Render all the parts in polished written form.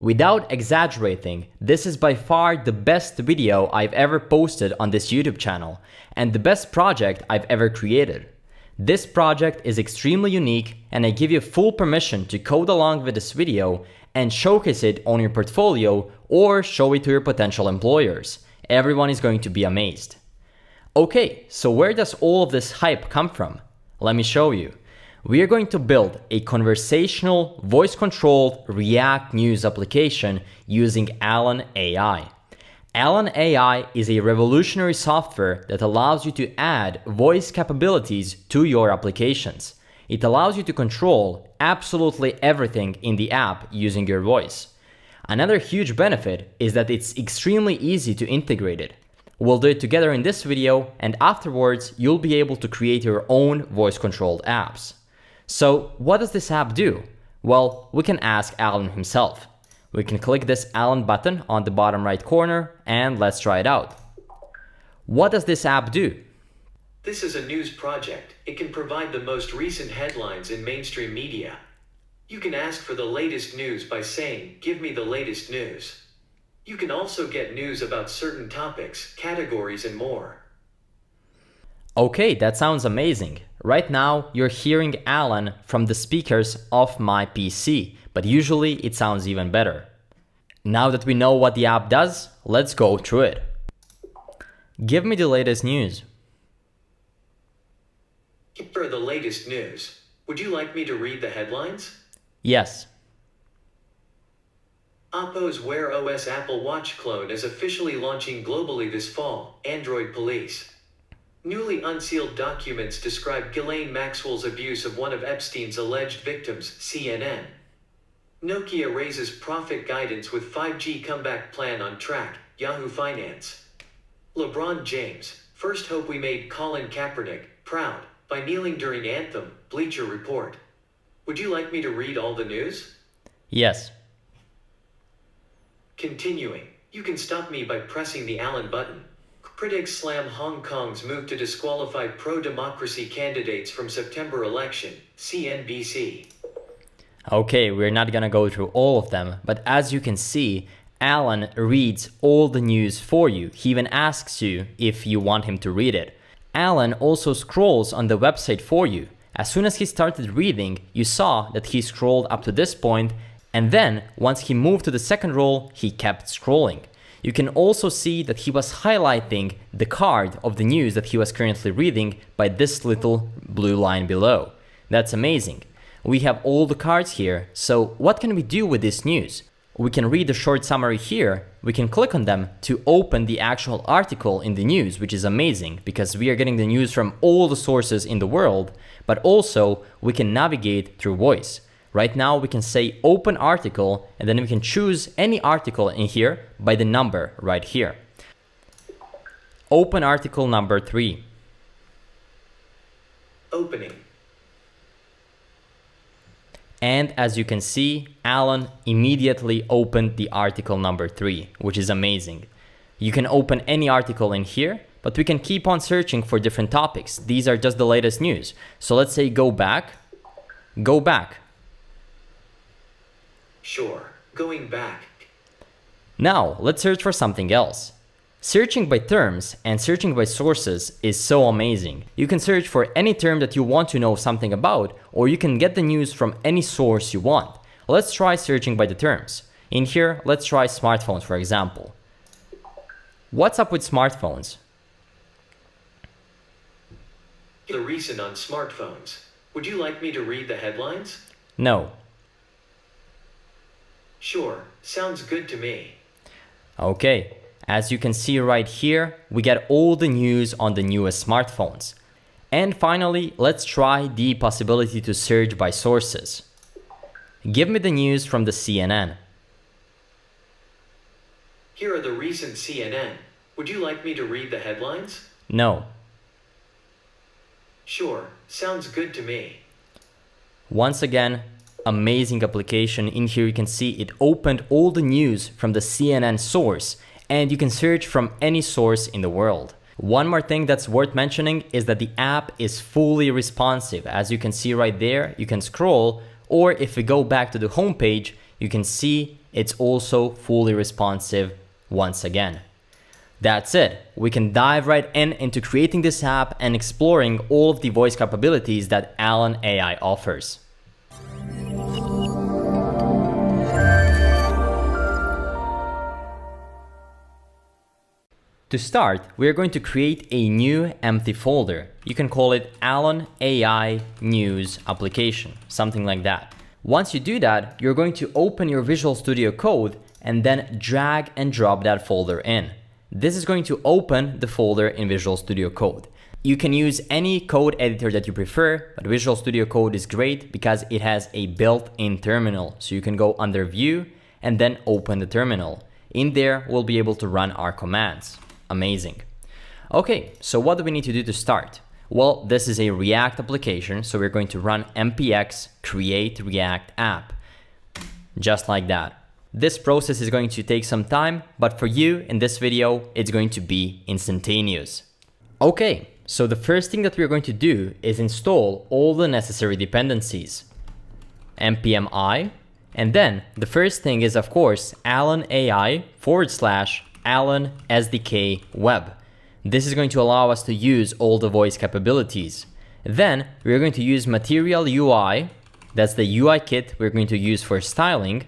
Without exaggerating, this is by far the best video I've ever posted on this YouTube channel and the best project I've ever created. This project is extremely unique and I give you full permission to code along with this video and showcase it on your portfolio or show it to your potential employers. Everyone is going to be amazed. Okay, so where does all of this hype come from? Let me show you. We are going to build a conversational, voice-controlled React News application using Alan AI. Alan AI is a revolutionary software that allows you to add voice capabilities to your applications. It allows you to control absolutely everything in the app using your voice. Another huge benefit is that it's extremely easy to integrate it. We'll do it together in this video, and afterwards you'll be able to create your own voice-controlled apps. So what does this app do? Well, we can ask Alan himself. We can click this Alan button on the bottom right corner and let's try it out. What does this app do? This is a news project. It can provide the most recent headlines in mainstream media. You can ask for the latest news by saying, "Give me the latest news." You can also get news about certain topics, categories, and more. Okay, that sounds amazing. Right now, you're hearing Alan from the speakers of my PC, but usually it sounds even better. Now that we know what the app does, let's go through it. Give me the latest news. Here are the latest news. Would you like me to read the headlines? Yes. Oppo's Wear OS Apple Watch clone is officially launching globally this fall, Android Police. Newly unsealed documents describe Ghislaine Maxwell's abuse of one of Epstein's alleged victims, CNN. Nokia raises profit guidance with 5G comeback plan on track, Yahoo Finance. LeBron James, first hope we made Colin Kaepernick proud by kneeling during anthem, Bleacher Report. Would you like me to read all the news? Yes. Continuing, you can stop me by pressing the Allen button. Critics slam Hong Kong's move to disqualify pro-democracy candidates from September election, CNBC. Okay, we're not gonna go through all of them, but as you can see, Alan reads all the news for you. He even asks you if you want him to read it. Alan also scrolls on the website for you. As soon as he started reading, you saw that he scrolled up to this point, and then once he moved to the second row, he kept scrolling. You can also see that he was highlighting the card of the news that he was currently reading by this little blue line below. That's amazing. We have all the cards here, so what can we do with this news? We can read the short summary here. We can click on them to open the actual article in the news, which is amazing because we are getting the news from all the sources in the world, but also we can navigate through voice. Right now we can say open article and then we can choose any article in here by the number right here. Open article number 3. Opening. And as you can see, Alan immediately opened the article number 3, which is amazing. You can open any article in here, but we can keep on searching for different topics. These are just the latest news. So let's say go back. Go back. Sure, going back. Now, let's search for something else. Searching by terms and searching by sources is so amazing. You can search for any term that you want to know something about, or you can get the news from any source you want. Let's try searching by the terms. In here, let's try smartphones, for example. What's up with smartphones? The reason on smartphones. Would you like me to read the headlines? No. Sure, sounds good to me. Okay, as you can see right here, we get all the news on the newest smartphones. And finally, let's try the possibility to search by sources. Give me the news from the CNN. Here are the recent CNN. Would you like me to read the headlines? No. Sure, sounds good to me. Once again, amazing application. In here you can see it opened all the news from the CNN source, and you can search from any source in the world. One more thing that's worth mentioning is that the app is fully responsive. As you can see right there, you can scroll, or if we go back to the home page, you can see it's also fully responsive once again. That's it. We can dive right into creating this app and exploring all of the voice capabilities that Alan AI offers. To start, we are going to create a new empty folder. You can call it Alan AI News Application, something like that. Once you do that, you're going to open your Visual Studio Code and then drag and drop that folder in. This is going to open the folder in Visual Studio Code. You can use any code editor that you prefer, but Visual Studio Code is great because it has a built-in terminal. So you can go under View and then open the terminal. In there, we'll be able to run our commands. Amazing. Okay, so what do we need to do to start? Well, this is a React application, so we're going to run npx create react app, just like that. This process is going to take some time, but for you in this video, it's going to be instantaneous. Okay, so the first thing that we're going to do is install all the necessary dependencies. npm i, and then the first thing is, of course, Alan AI / Alan SDK Web. This is going to allow us to use all the voice capabilities. Then we're going to use Material UI, that's the UI kit we're going to use for styling.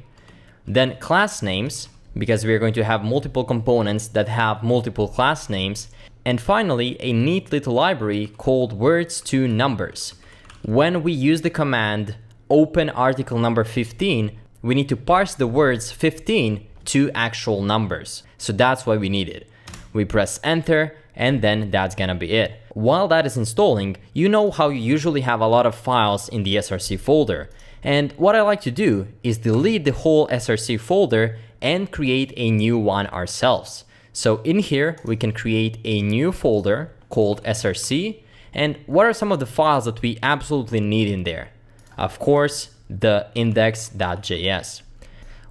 Then class names, because we're going to have multiple components that have multiple class names. And finally, a neat little library called words to numbers. When we use the command open article number 15, we need to parse the words 15 to actual numbers. So that's why we need it. We press enter and then that's gonna be it. While that is installing, you know how you usually have a lot of files in the src folder. And what I like to do is delete the whole src folder and create a new one ourselves. So in here, we can create a new folder called src. And what are some of the files that we absolutely need in there? Of course, the index.js.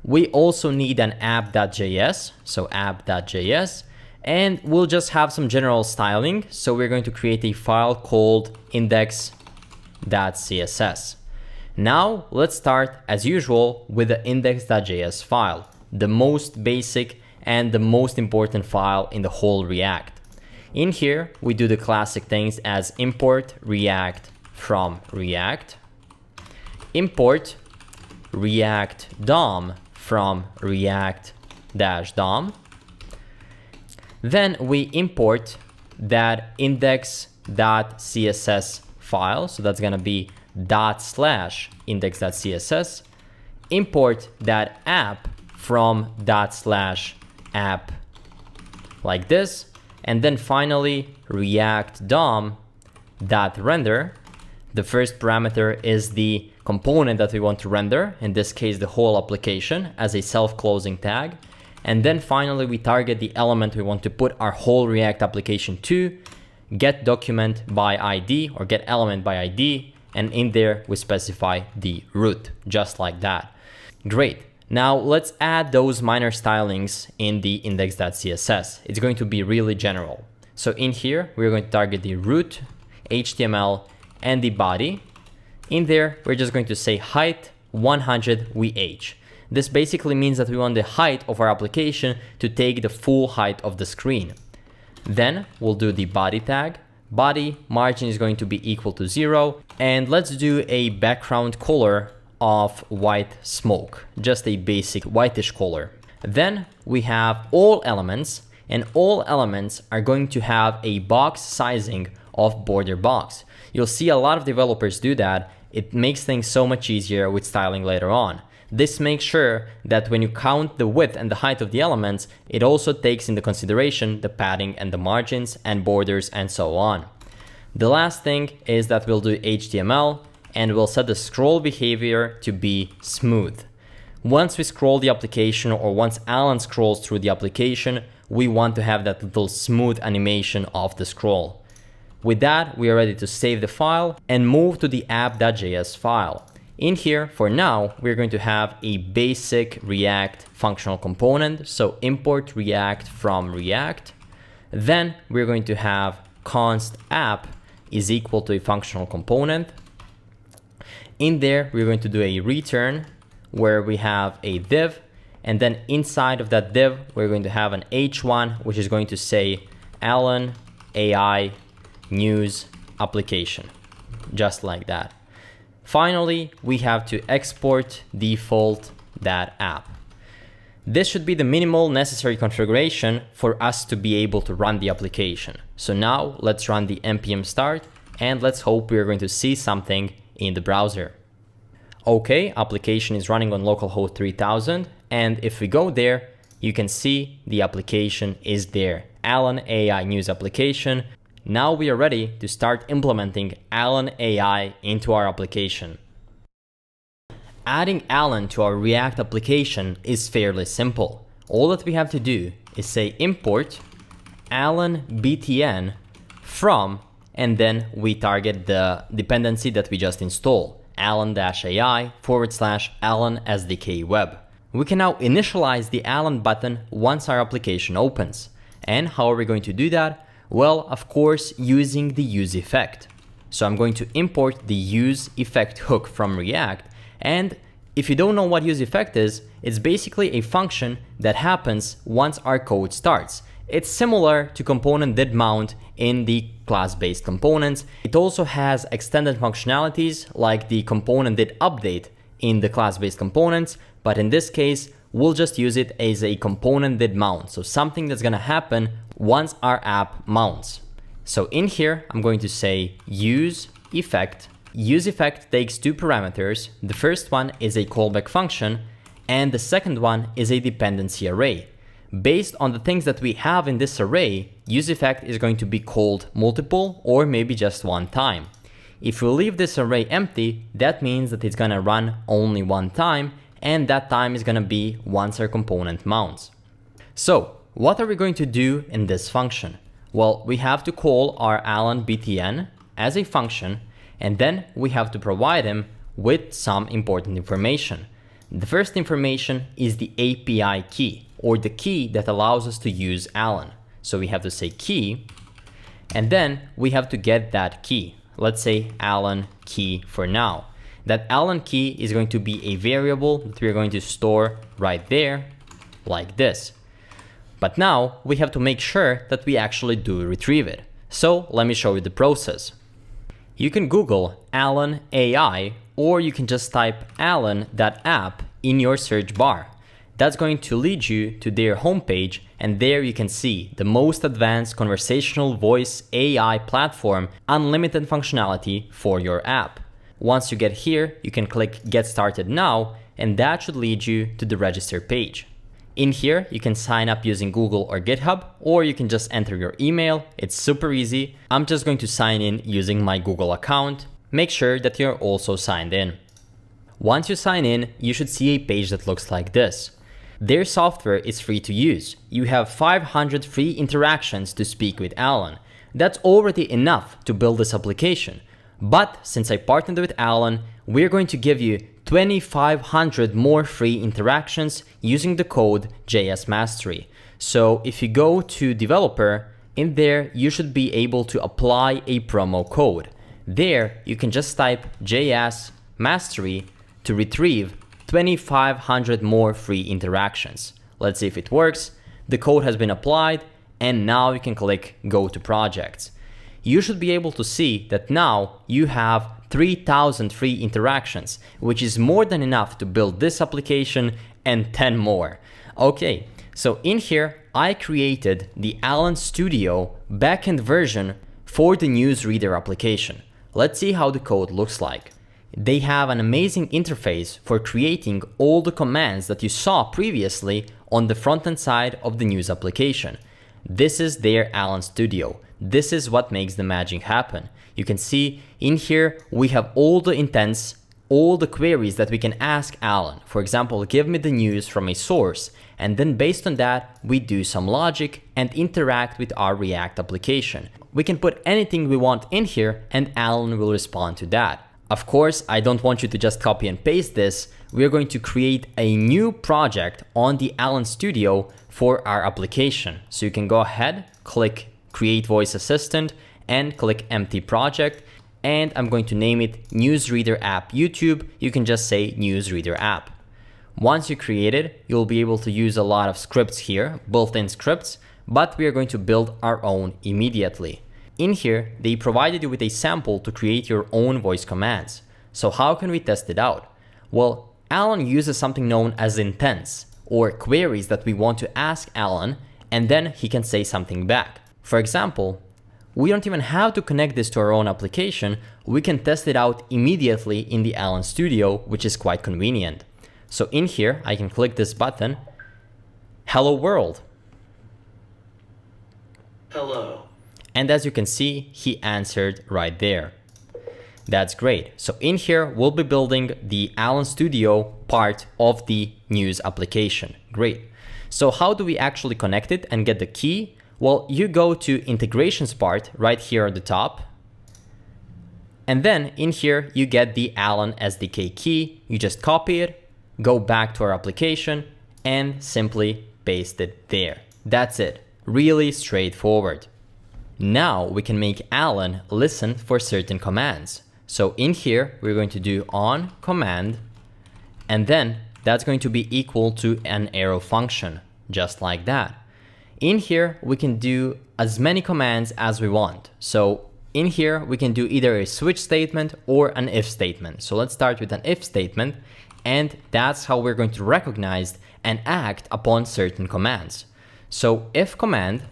We also need an app.js, so app.js, and we'll just have some general styling. So we're going to create a file called index.css. Now let's start as usual with the index.js file, the most basic and the most important file in the whole React. In here, we do the classic things as import React from React, import React DOM from React-DOM. Then we import that index.css file. So that's gonna be /index.css. Import that app from /app like this. And then finally React-DOM.render. The first parameter is the component that we want to render, in this case the whole application as a self-closing tag. And then finally we target the element we want to put our whole React application to, get document by ID or get element by ID, and in there we specify the root, just like that. Great. Now let's add those minor stylings in the index.css. It's going to be really general. So in here, we're going to target the root, HTML, and the body. In there, we're just going to say height 100 VH. This basically means that we want the height of our application to take the full height of the screen. Then we'll do the body tag. Body margin is going to be equal to 0. And let's do a background color of white smoke, just a basic whitish color. Then we have all elements, and all elements are going to have a box sizing of border box. You'll see a lot of developers do that. It makes things so much easier with styling later on. This makes sure that when you count the width and the height of the elements, it also takes into consideration the padding and the margins and borders and so on. The last thing is that we'll do HTML and we'll set the scroll behavior to be smooth. Once we scroll the application, or once Alan scrolls through the application, we want to have that little smooth animation of the scroll. With that, we are ready to save the file and move to the app.js file. In here, for now, we're going to have a basic React functional component. So import React from React. Then we're going to have const app is equal to a functional component. In there, we're going to do a return where we have a div, And then inside of that div, we're going to have an H1, which is going to say Alan AI News Application, just like that. Finally, we have to export default that app. This should be the minimal necessary configuration for us to be able to run the application. So now let's run the npm start and let's hope we're going to see something in the browser. Okay, application is running on localhost 3000, and if we go there, you can see the application is there. Alan AI News Application. Now we are ready to start implementing Alan AI into our application. Adding Alan to our React application is fairly simple. All that we have to do is say import Alan btn from, and then we target the dependency that we just installed, alan-ai /alan SDK web. We can now initialize the Alan button once our application opens. And how are we going to do that? Well, of course, using the use effect. So I'm going to import the use effect hook from React. And if you don't know what use effect is, it's basically a function that happens once our code starts. It's similar to component did mount in the class-based components. It also has extended functionalities like the component did update in the class-based components, but in this case, we'll just use it as a component did mount. So something that's gonna happen once our app mounts. So in here, I'm going to say use effect. Use effect takes two parameters. The first one is a callback function, and the second one is a dependency array. Based on the things that we have in this array, use effect is going to be called multiple or maybe just one time. If we leave this array empty, that means that it's gonna run only one time, and that time is gonna be once our component mounts. So what are we going to do in this function? Well, we have to call our Alan btn as a function, and then we have to provide him with some important information. The first information is the API key, or the key that allows us to use Alan. So we have to say key, and then we have to get that key. Let's say Alan key for now. That Alan key is going to be a variable that we're going to store right there, like this. But now we have to make sure that we actually do retrieve it. So let me show you the process. You can Google Alan AI, or you can just type alan.app in your search bar. That's going to lead you to their homepage, and there you can see the most advanced conversational voice AI platform, unlimited functionality for your app. Once you get here, you can click Get Started Now, and that should lead you to the register page. In here, you can sign up using Google or GitHub, or you can just enter your email. It's super easy. I'm just going to sign in using my Google account. Make sure that you're also signed in. Once you sign in, you should see a page that looks like this. Their software is free to use. You have 500 free interactions to speak with Alan. That's already enough to build this application. But since I partnered with Alan, we're going to give you 2,500 more free interactions using the code JS Mastery. So if you go to developer, in there you should be able to apply a promo code. There you can just type JS Mastery to retrieve 2,500 more free interactions. Let's see if it works. The code has been applied, and now you can click Go to Projects. You should be able to see that now you have 3,000 free interactions, which is more than enough to build this application and 10 more. Okay, so in here, I created the Alan Studio backend version for the newsreader application. Let's see how the code looks like. They have an amazing interface for creating all the commands that you saw previously on the front-end side of the news application. This is their Alan Studio. This is what makes the magic happen. You can see in here we have all the intents, all the queries that we can ask Alan. For example, give me the news from a source, and then based on that we do some logic and interact with our React application. We can put anything we want in here and Alan will respond to that. Of course, I don't want you to just copy and paste this. We're going to create a new project on the Alan Studio for our application. So you can go ahead, click Create Voice Assistant and click Empty Project. And I'm going to name it Newsreader App YouTube. You can just say Newsreader App. Once you create it, you'll be able to use a lot of scripts here, built-in scripts, but we are going to build our own immediately. In here, they provided you with a sample to create your own voice commands. So how can we test it out? Well, Alan uses something known as intents, or queries that we want to ask Alan, and then he can say something back. For example, we don't even have to connect this to our own application. We can test it out immediately in the Alan Studio, which is quite convenient. So in here, I can click this button, Hello World. Hello. And as you can see, he answered right there. That's great. So in here, we'll be building the Alan Studio part of the news application. Great. So how do we actually connect it and get the key? Well, you go to integrations part right here at the top. And then in here, you get the Alan SDK key. You just copy it, go back to our application, and simply paste it there. That's it. Really straightforward. Now we can make Alan listen for certain commands. So in here, we're going to do on command, and then that's going to be equal to an arrow function, just like that. In here, we can do as many commands as we want. So in here, we can do either a switch statement or an if statement. So let's start with an if statement, and that's how we're going to recognize and act upon certain commands. So if command,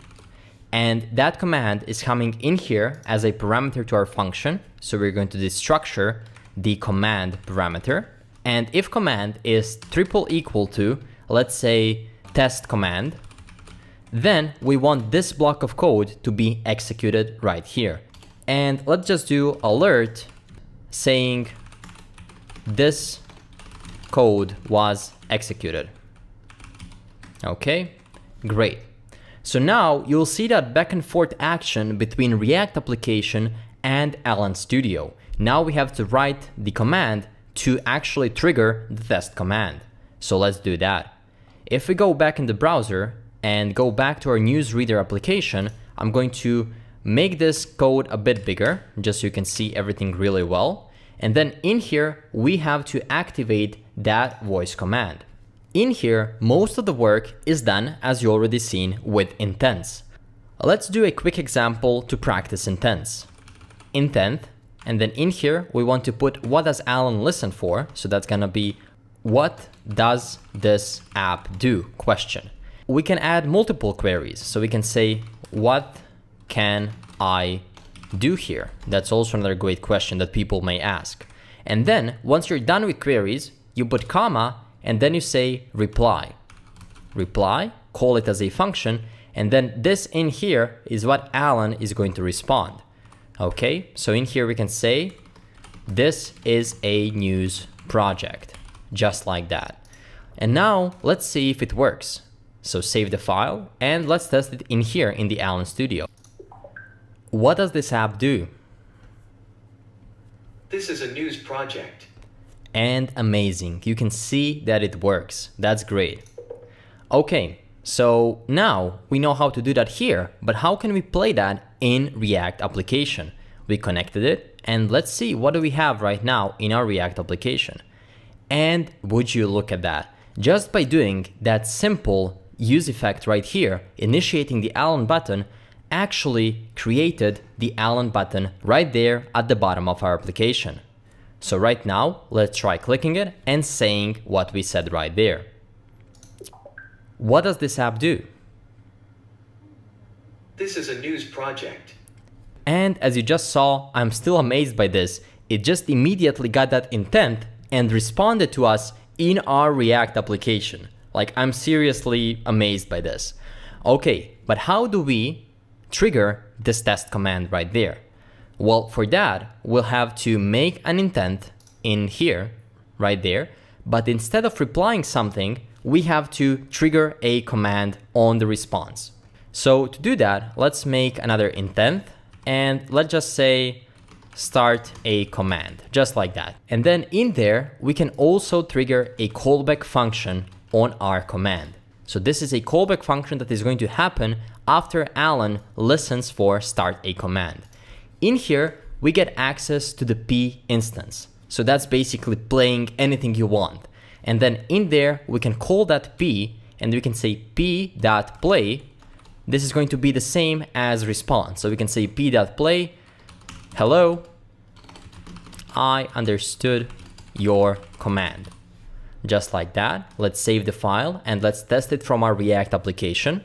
and that command is coming in here as a parameter to our function. So we're going to destructure the command parameter. And if command is triple equal to, let's say, test command, then we want this block of code to be executed right here. And let's just do alert saying this code was executed. Okay, great. So now you'll see that back and forth action between React application and Alan Studio. Now we have to write the command to actually trigger the test command. So let's do that. If we go back in the browser and go back to our newsreader application, I'm going to make this code a bit bigger, just so you can see everything really well. And then in here, we have to activate that voice command. In here, most of the work is done, as you already seen, with intents. Let's do a quick example to practice intents. Intent, and then in here, we want to put what does Alan listen for? So that's gonna be what does this app do? Question. We can add multiple queries. So we can say, what can I do here? That's also another great question that people may ask. And then once you're done with queries, you put comma, and then you say reply. Reply, call it as a function, and then this in here is what Alan is going to respond. Okay, so in here we can say, this is a news project, just like that. And now let's see if it works. So save the file and let's test it in here in the Alan Studio. What does this app do? This is a news project. And amazing, you can see that it works. That's great. Okay, so now we know how to do that here, but how can we play that in React application? We connected it, and let's see what do we have right now in our React application. And would you look at that? Just by doing that simple use effect right here, initiating the Alan button actually created the Alan button right there at the bottom of our application. So right now, let's try clicking it and saying what we said right there. What does this app do? This is a news project. And as you just saw, I'm still amazed by this. It just immediately got that intent and responded to us in our React application. Like, I'm seriously amazed by this. Okay, but how do we trigger this test command right there? Well, for that, we'll have to make an intent in here, right there, but instead of replying something, we have to trigger a command on the response. So to do that, let's make another intent, and let's just say start a command, just like that. And then in there, we can also trigger a callback function on our command. So this is a callback function that is going to happen after Alan listens for start a command. In here, we get access to the P instance. So that's basically playing anything you want. And then in there, we can call that p, and we can say p.play. This is going to be the same as response. So we can say p.play, hello, I understood your command. Just like that. Let's save the file and let's test it from our React application.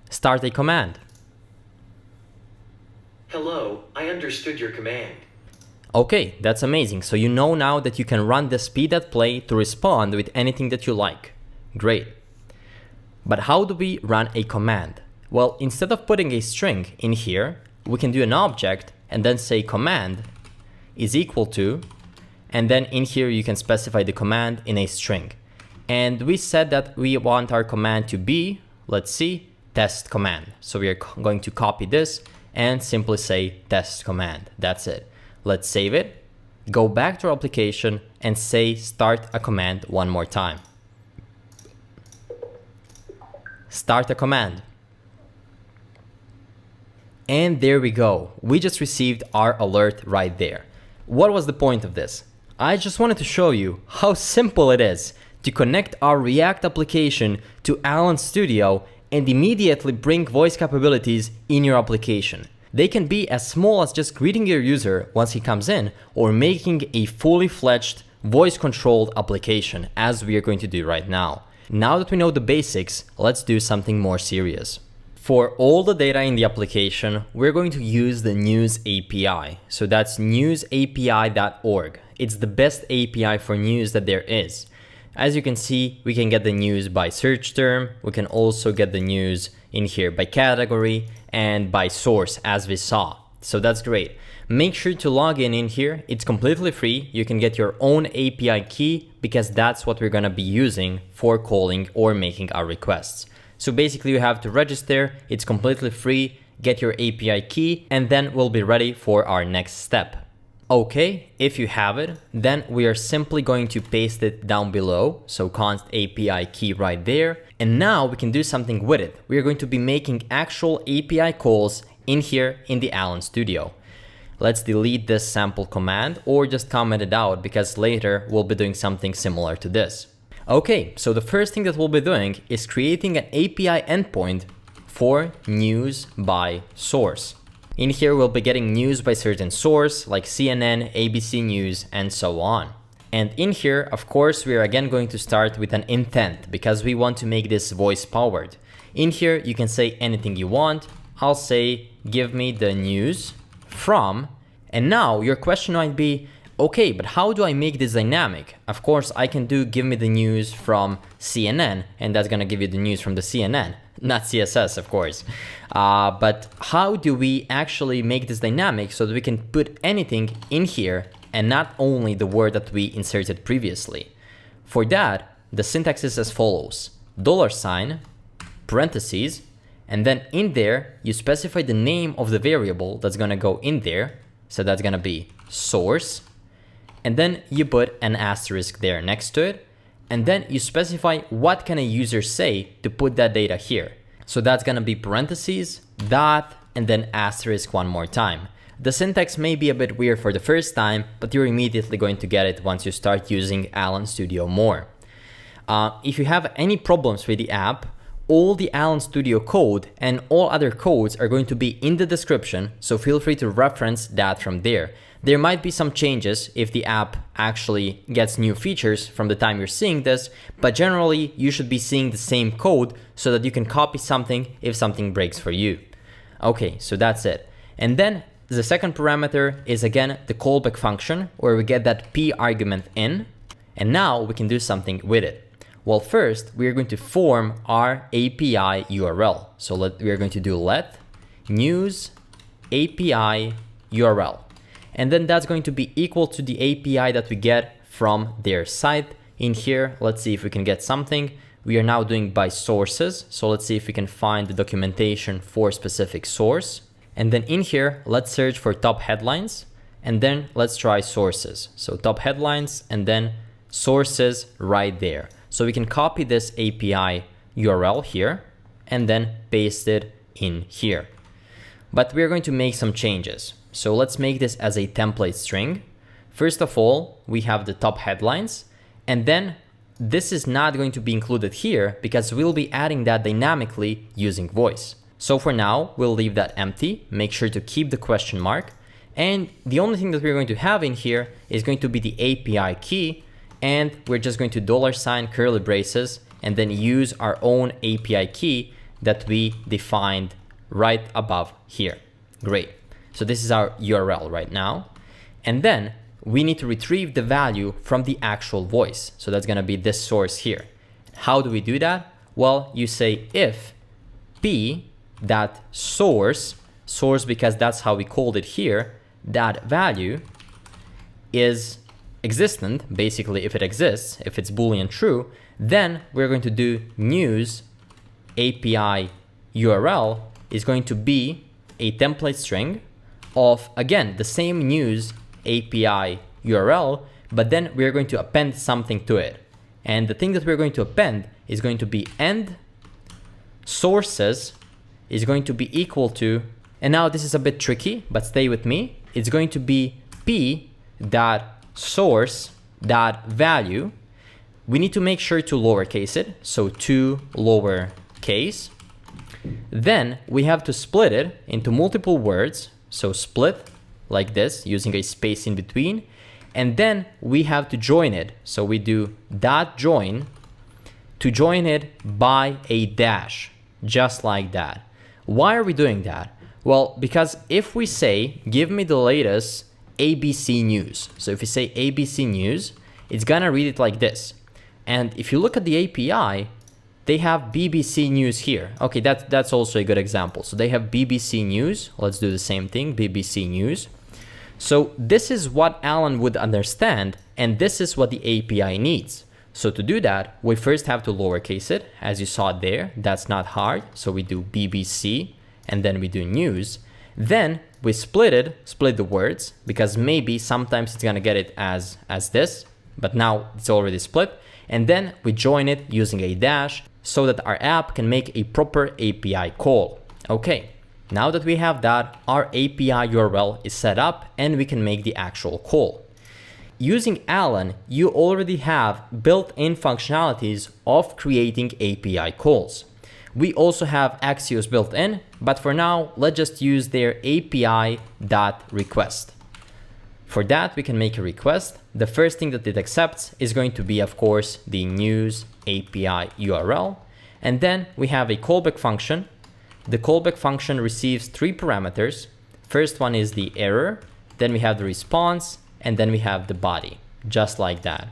Start a command. Hello, I understood your command. Okay, that's amazing. So you know now that you can run this p.play to respond with anything that you like. Great. But how do we run a command? Well, instead of putting a string in here, we can do an object and then say command is equal to, and then in here you can specify the command in a string. And we said that we want our command to be, let's see, test command. So we are going to copy this and simply say test command. That's it. Let's save it, go back to our application and say start a command one more time. Start a command. And there we go. We just received our alert right there. What was the point of this? I just wanted to show you how simple it is to connect our React application to Allen Studio and immediately bring voice capabilities in your application. They can be as small as just greeting your user once he comes in, or making a fully fledged voice-controlled application, as we are going to do right now. Now that we know the basics, let's do something more serious. For all the data in the application, we're going to use the News API. So that's newsapi.org. It's the best API for news that there is. As you can see, we can get the news by search term. We can also get the news in here by category and by source, as we saw. So that's great. Make sure to log in here. It's completely free. You can get your own API key because that's what we're going to be using for calling or making our requests. So basically you have to register. It's completely free. Get your API key and then we'll be ready for our next step. Okay, if you have it, then we are simply going to paste it down below. So const API key right there. And now we can do something with it. We are going to be making actual API calls in here in the Allen Studio. Let's delete this sample command or just comment it out because later we'll be doing something similar to this. Okay, so the first thing that we'll be doing is creating an API endpoint for news by source. In here, we'll be getting news by certain source like CNN, ABC News, and so on. And in here, of course, we are again going to start with an intent because we want to make this voice powered. In here, you can say anything you want. I'll say, give me the news from, and now your question might be, okay, but how do I make this dynamic? Of course, I can do give me the news from CNN, and that's gonna give you the news from the CNN, not CSS, of course. But how do we actually make this dynamic so that we can put anything in here and not only the word that we inserted previously? For that, the syntax is as follows: $, parentheses, and then in there, you specify the name of the variable that's gonna go in there. So that's gonna be source. And then you put an asterisk there next to it. And then you specify what can a user say to put that data here. So that's gonna be parentheses, dot, and then asterisk one more time. The syntax may be a bit weird for the first time, but you're immediately going to get it once you start using Allen Studio more. If you have any problems with the app, all the Allen Studio code and all other codes are going to be in the description, so feel free to reference that from there. There might be some changes if the app actually gets new features from the time you're seeing this, but generally you should be seeing the same code so that you can copy something if something breaks for you. Okay, so that's it. And then the second parameter is again the callback function where we get that p argument in, and now we can do something with it. Well, first we are going to form our API URL. So we are going to do let news API URL. And then that's going to be equal to the API that we get from their site. In here, let's see if we can get something. We are now doing by sources. So let's see if we can find the documentation for specific source. And then in here, let's search for top headlines. And then let's try sources. So top headlines and then sources right there. So we can copy this API URL here and then paste it in here. But we're going to make some changes. So let's make this as a template string. First of all, we have the top headlines, and then this is not going to be included here because we'll be adding that dynamically using voice. So for now, we'll leave that empty. Make sure to keep the question mark. And the only thing that we're going to have in here is going to be the API key. And we're just going to $ curly braces and then use our own API key that we defined right above here. Great. So this is our URL right now. And then we need to retrieve the value from the actual voice. So that's going to be this source here. How do we do that? Well, you say if p that source because that's how we called it here, that value is existent, basically if it exists, if it's Boolean true, then we're going to do news API URL is going to be a template string of, again, the same news API URL, but then we're going to append something to it. And the thing that we're going to append is going to be end sources is going to be equal to, and now this is a bit tricky, but stay with me. It's going to be p dot source dot value. We need to make sure to lowercase it, so to lowercase. Then we have to split it into multiple words, so split like this using a space in between, and then we have to join it. So we do dot join to join it by a dash, just like that. Why are we doing that? Well, because if we say, give me the latest ABC news. So if you say ABC news, it's gonna read it like this. And if you look at the API, they have BBC News here. Okay, that's also a good example. So they have BBC News. Let's do the same thing, BBC News. So this is what Alan would understand, and this is what the API needs. So to do that, we first have to lowercase it, as you saw there. That's not hard. So we do BBC, and then we do news. Then we split the words, because maybe sometimes it's gonna get it as this, but now it's already split. And then we join it using a dash so that our app can make a proper API call. Okay, now that we have that, our API URL is set up and we can make the actual call. Using Alan, you already have built-in functionalities of creating API calls. We also have Axios built in, but for now, let's just use their API.request. For that, we can make a request. The first thing that it accepts is going to be, of course, the news API URL. And then we have a callback function. The callback function receives 3 parameters. First one is the error, then we have the response, and then we have the body, just like that.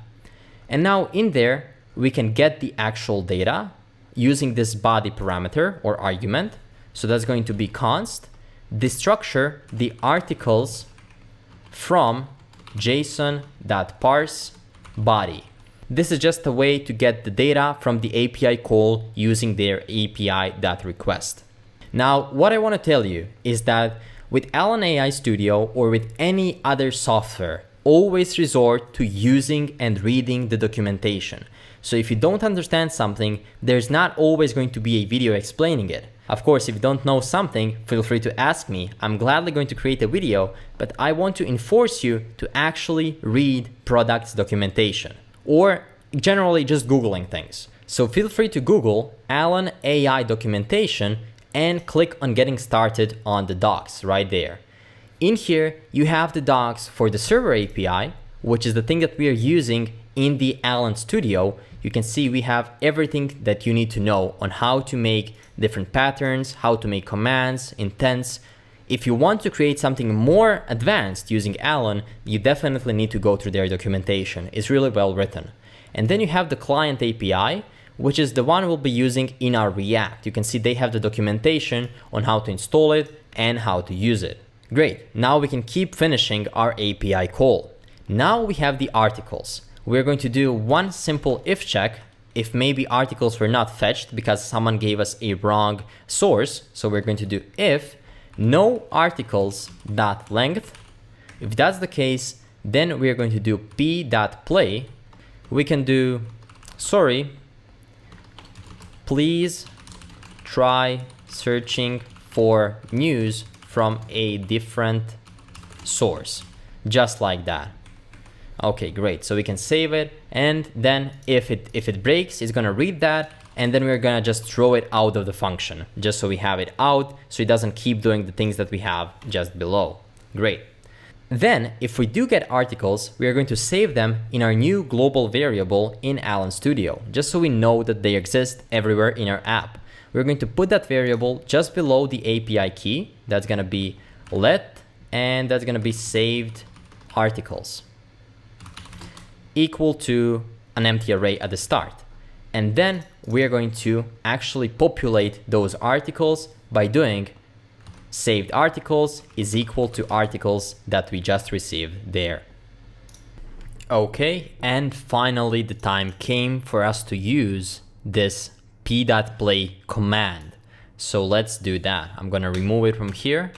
And now in there, we can get the actual data using this body parameter or argument. So that's going to be const, destructure the articles from json.parse body. This is just a way to get the data from the API call using their API.request. Now, what I want to tell you is that with Alan AI Studio or with any other software, always resort to using and reading the documentation. So if you don't understand something, there's not always going to be a video explaining it. Of course, if you don't know something, feel free to ask me. I'm gladly going to create a video, but I want to enforce you to actually read products documentation or generally just Googling things. So feel free to Google Alan AI documentation and click on getting started on the docs right there. In here, you have the docs for the server API, which is the thing that we are using in the Alan Studio. You can see we have everything that you need to know on how to make different patterns, how to make commands, intents. If you want to create something more advanced using Alan, you definitely need to go through their documentation. It's really well written. And then you have the client API, which is the one we'll be using in our React. You can see they have the documentation on how to install it and how to use it. Great, now we can keep finishing our API call. Now we have the articles. We're going to do one simple if check if maybe articles were not fetched because someone gave us a wrong source. So we're going to do if no articles.length. If that's the case, then we're going to do p.play. We can do, sorry, please try searching for news from a different source, just like that. Okay, great. So we can save it, and then if it breaks, it's gonna read that, and then we're gonna just throw it out of the function, just so we have it out, so it doesn't keep doing the things that we have just below. Great. Then, if we do get articles, we are going to save them in our new global variable in Allen Studio, just so we know that they exist everywhere in our app. We're going to put that variable just below the API key. That's gonna be let, and that's gonna be saved articles, equal to an empty array at the start. And then we're going to actually populate those articles by doing saved articles is equal to articles that we just received there. Okay, and finally the time came for us to use this p.play command. So let's do that. I'm gonna remove it from here,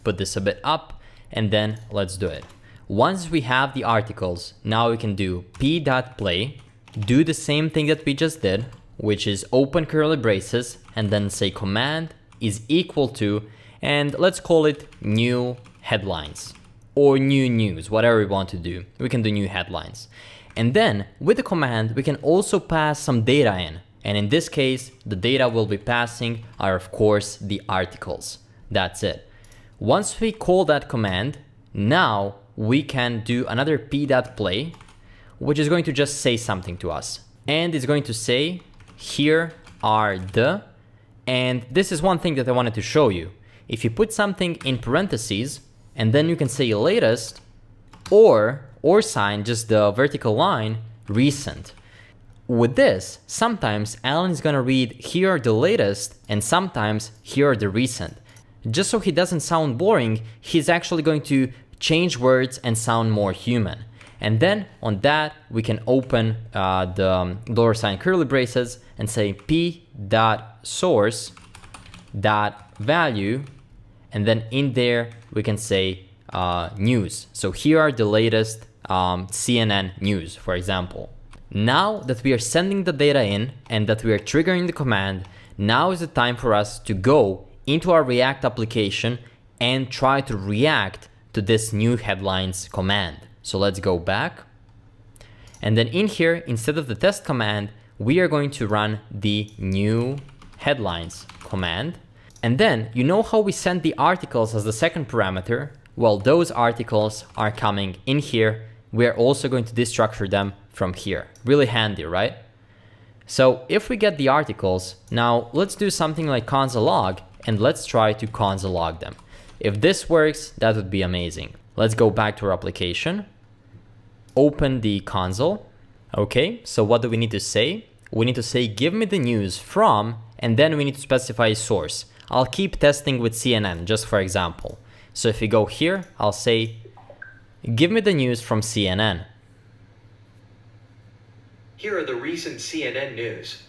put this a bit up, and then let's do it. Once we have the articles, now we can do p.play, do the same thing that we just did, which is open curly braces, and then say command is equal to, and let's call it new headlines or new news, whatever we want to do. We can do new headlines. And then with the command, we can also pass some data in. And in this case, the data we'll be passing are, of course, the articles. That's it. Once we call that command, now we can do another p.play, which is going to just say something to us. And it's going to say, here are the, and this is one thing that I wanted to show you. If you put something in parentheses, and then you can say latest, or sign just the vertical line, recent. With this, sometimes Allen is gonna read here are the latest, and sometimes here are the recent. Just so he doesn't sound boring, he's actually going to change words and sound more human. And then on that, we can open the $ curly braces and say p.source.value, and then in there we can say news. So here are the latest CNN news, for example. Now that we are sending the data in and that we are triggering the command, now is the time for us to go into our React application and try to react to this new headlines command. So let's go back. And then in here, instead of the test command, we are going to run the new headlines command. And then, you know how we sent the articles as the second parameter? Well, those articles are coming in here. We are also going to destructure them from here. Really handy, right? So if we get the articles, now let's do something like console log, and let's try to console log them. If this works, that would be amazing. Let's go back to our application, open the console. Okay, so what do we need to say? We need to say, give me the news from, and then we need to specify a source. I'll keep testing with CNN, just for example. So if we go here, I'll say, give me the news from CNN. Here are the recent CNN news.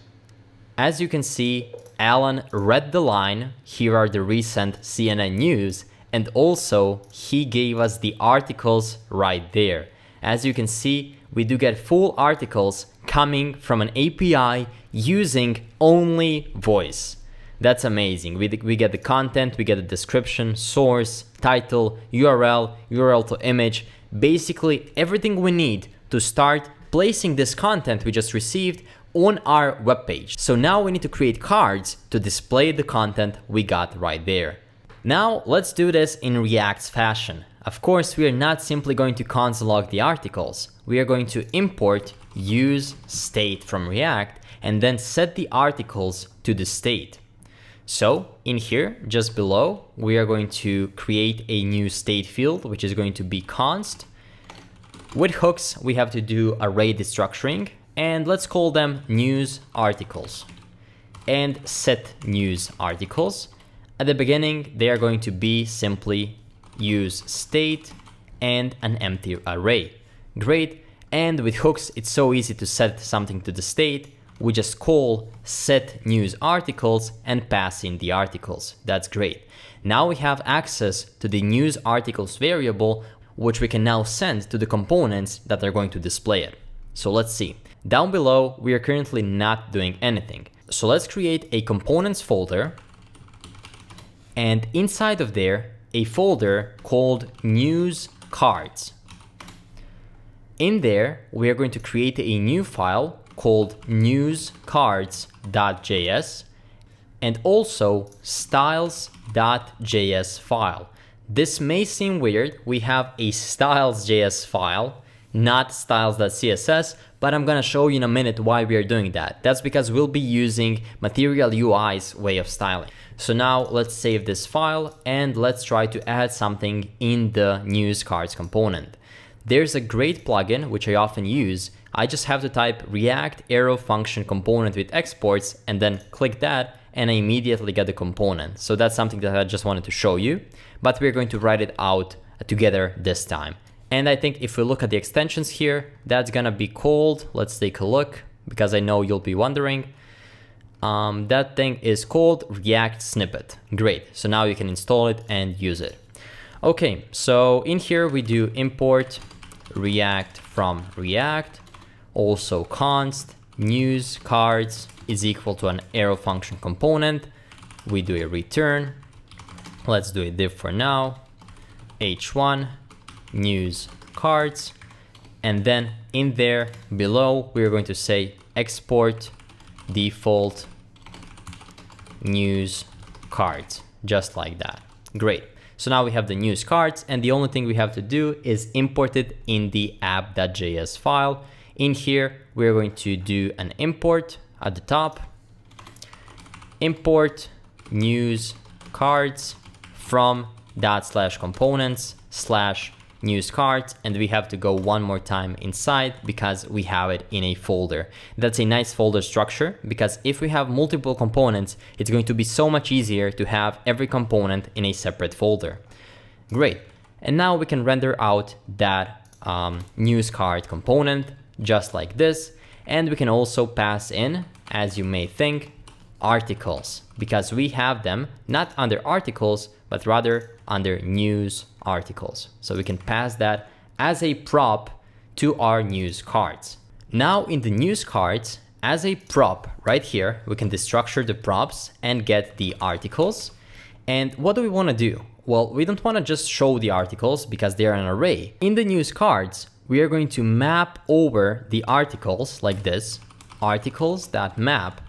As you can see, Allen read the line, here are the recent CNN news, and also he gave us the articles right there. As you can see, we do get full articles coming from an API using only voice. That's amazing. We get the content, we get the description, source, title, URL to image, basically everything we need to start placing this content we just received on our web page. So now we need to create cards to display the content we got right there. Now let's do this in React's fashion. Of course, we are not simply going to console log the articles. We are going to import use state from React and then set the articles to the state. So in here, just below, we are going to create a new state field, which is going to be const. With hooks, we have to do array destructuring, and let's call them news articles and set news articles. At the beginning, they are going to be simply use state and an empty array. Great. And with hooks, it's so easy to set something to the state. We just call set news articles and pass in the articles. That's great. Now we have access to the news articles variable, which we can now send to the components that are going to display it. So let's see. Down below, we are currently not doing anything. So let's create a components folder, and inside of there, a folder called news cards. In there, we are going to create a new file called newscards.js and also styles.js file. This may seem weird. We have a styles.js file, not styles.css, but I'm gonna show you in a minute why we are doing that. That's because we'll be using Material UI's way of styling. So now let's save this file and let's try to add something in the news cards component. There's a great plugin which I often use. I just have to type React arrow function component with exports and then click that and I immediately get the component. So that's something that I just wanted to show you, but we're going to write it out together this time. And I think if we look at the extensions here, that's gonna be called, let's take a look because I know you'll be wondering. That thing is called React Snippet. Great, so now you can install it and use it. Okay, so in here we do import React from React, also const news cards is equal to an arrow function component. We do a return. Let's do a div for now, h1 news cards, and then in there below we're going to say export default news cards, just like that. Great. So now we have the news cards and the only thing we have to do is import it in the app.js file. In here, we're going to do an import at the top, import news cards from /components/news cards, and we have to go one more time inside because we have it in a folder. That's a nice folder structure because if we have multiple components, it's going to be so much easier to have every component in a separate folder. Great. And now we can render out that news card component just like this. And we can also pass in, as you may think, articles because we have them not under articles, but rather under news articles. So we can pass that as a prop to our news cards. Now in the news cards, as a prop right here, we can destructure the props and get the articles. And what do we want to do? Well, we don't want to just show the articles because they are an array. In the news cards, we are going to map over the articles like this, articles.map.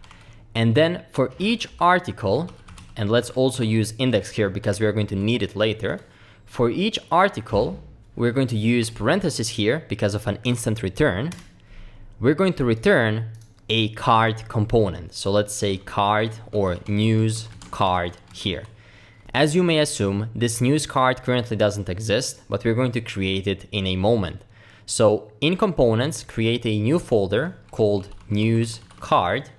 And then for each article, and let's also use index here because we are going to need it later. For each article, we're going to use parentheses here because of an instant return. We're going to return a card component. So let's say card or news card here. As you may assume, this news card currently doesn't exist, but we're going to create it in a moment. So in components, create a new folder called news card.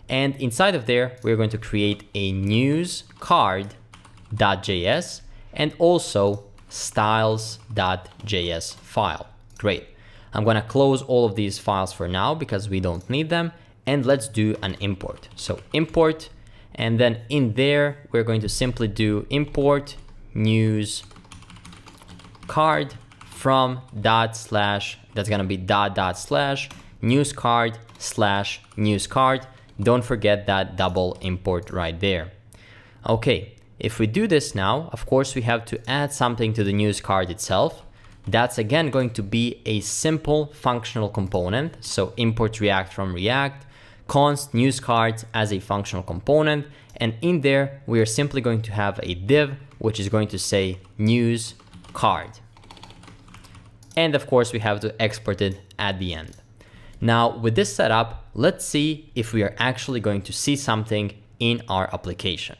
And inside of there, we're going to create a news card.js and also styles.js file. Great. I'm going to close all of these files for now because we don't need them. And let's do an import. So import, and then in there, we're going to simply do import news card from that's going to be news card/news card. Don't forget that double import right there. Okay, if we do this now, of course, we have to add something to the news card itself. That's again going to be a simple functional component. So import React from React, const news cards as a functional component. And in there, we are simply going to have a div, which is going to say news card. And of course, we have to export it at the end. Now with this setup, let's see if we are actually going to see something in our application.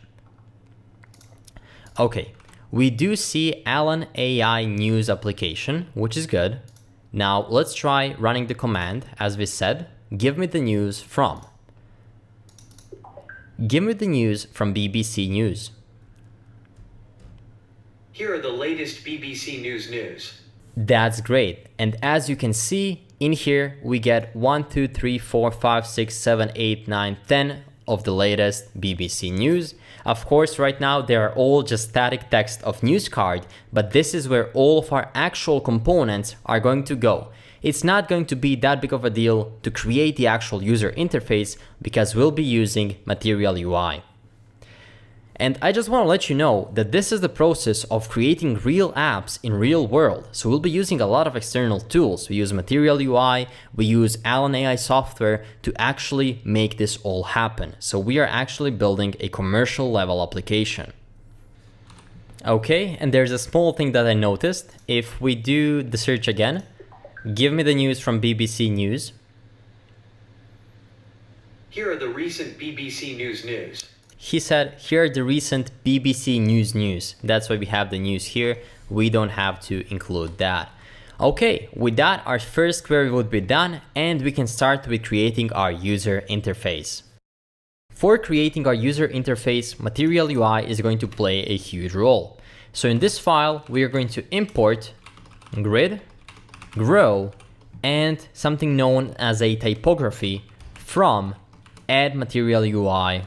Okay, we do see Alan AI news application, which is good. Now let's try running the command. As we said, give me the news from. Give me the news from BBC News. Here are the latest BBC news. That's great. And as you can see, in here we get 1, 2, 3, 4, 5, 6, 7, 8, 9, 10 of the latest BBC news. Of course, right now they are all just static text of news card, but this is where all of our actual components are going to go. It's not going to be that big of a deal to create the actual user interface because we'll be using Material UI. And I just want to let you know that this is the process of creating real apps in real world. So we'll be using a lot of external tools. We use Material UI, we use Alan AI software to actually make this all happen. So we are actually building a commercial level application. Okay, and there's a small thing that I noticed. If we do the search again, give me the news from BBC News. Here are the recent BBC news. He said, here are the recent BBC news. That's why we have the news here. We don't have to include that. Okay, with that, our first query would be done, and we can start with creating our user interface. For creating our user interface, Material UI is going to play a huge role. So in this file, we are going to import grid, grow, and something known as a typography from add Material UI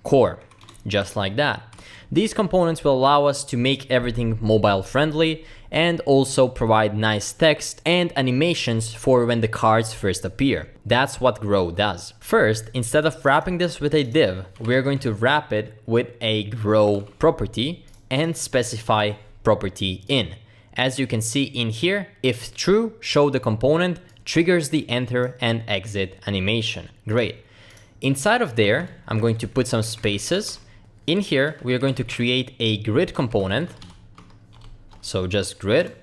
core, just like that. These components will allow us to make everything mobile friendly and also provide nice text and animations for when the cards first appear. That's what grow does. First, instead of wrapping this with a div, we're going to wrap it with a grow property and specify property in. As you can see in here, if true, show the component triggers the enter and exit animation. Great. Inside of there, I'm going to put some spaces. In here, we are going to create a grid component. So just grid.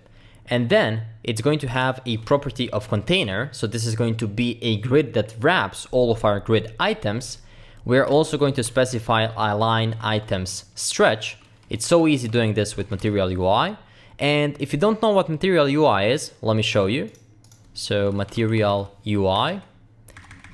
And then it's going to have a property of container. So this is going to be a grid that wraps all of our grid items. We're also going to specify align items stretch. It's so easy doing this with Material UI. And if you don't know what Material UI is, let me show you. So Material UI,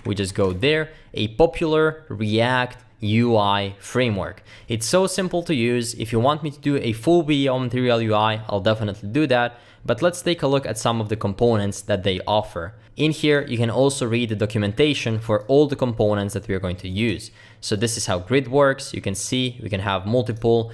we just go there. A popular React UI framework. It's so simple to use. If you want me to do a full video on Material UI, I'll definitely do that. But let's take a look at some of the components that they offer. In here, you can also read the documentation for all the components that we're going to use. So this is how grid works. You can see we can have multiple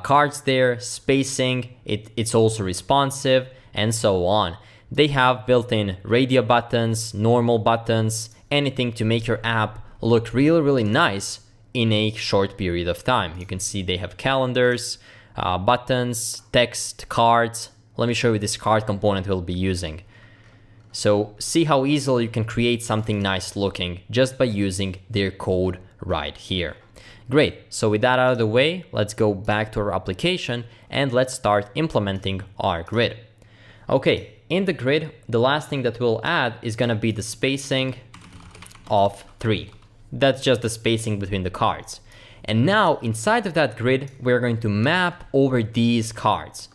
cards there, spacing, it's also responsive, and so on. They have built-in radio buttons, normal buttons, anything to make your app look really nice in a short period of time. You can see they have calendars, buttons, text, cards. Let me show you this card component we'll be using. So see how easily you can create something nice looking just by using their code right here. Great, so with that out of the way, let's go back to our application and let's start implementing our grid. Okay, in the grid, the last thing that we'll add is gonna be the spacing of 3. That's just the spacing between the cards. And now inside of that grid, we're going to map over these cards.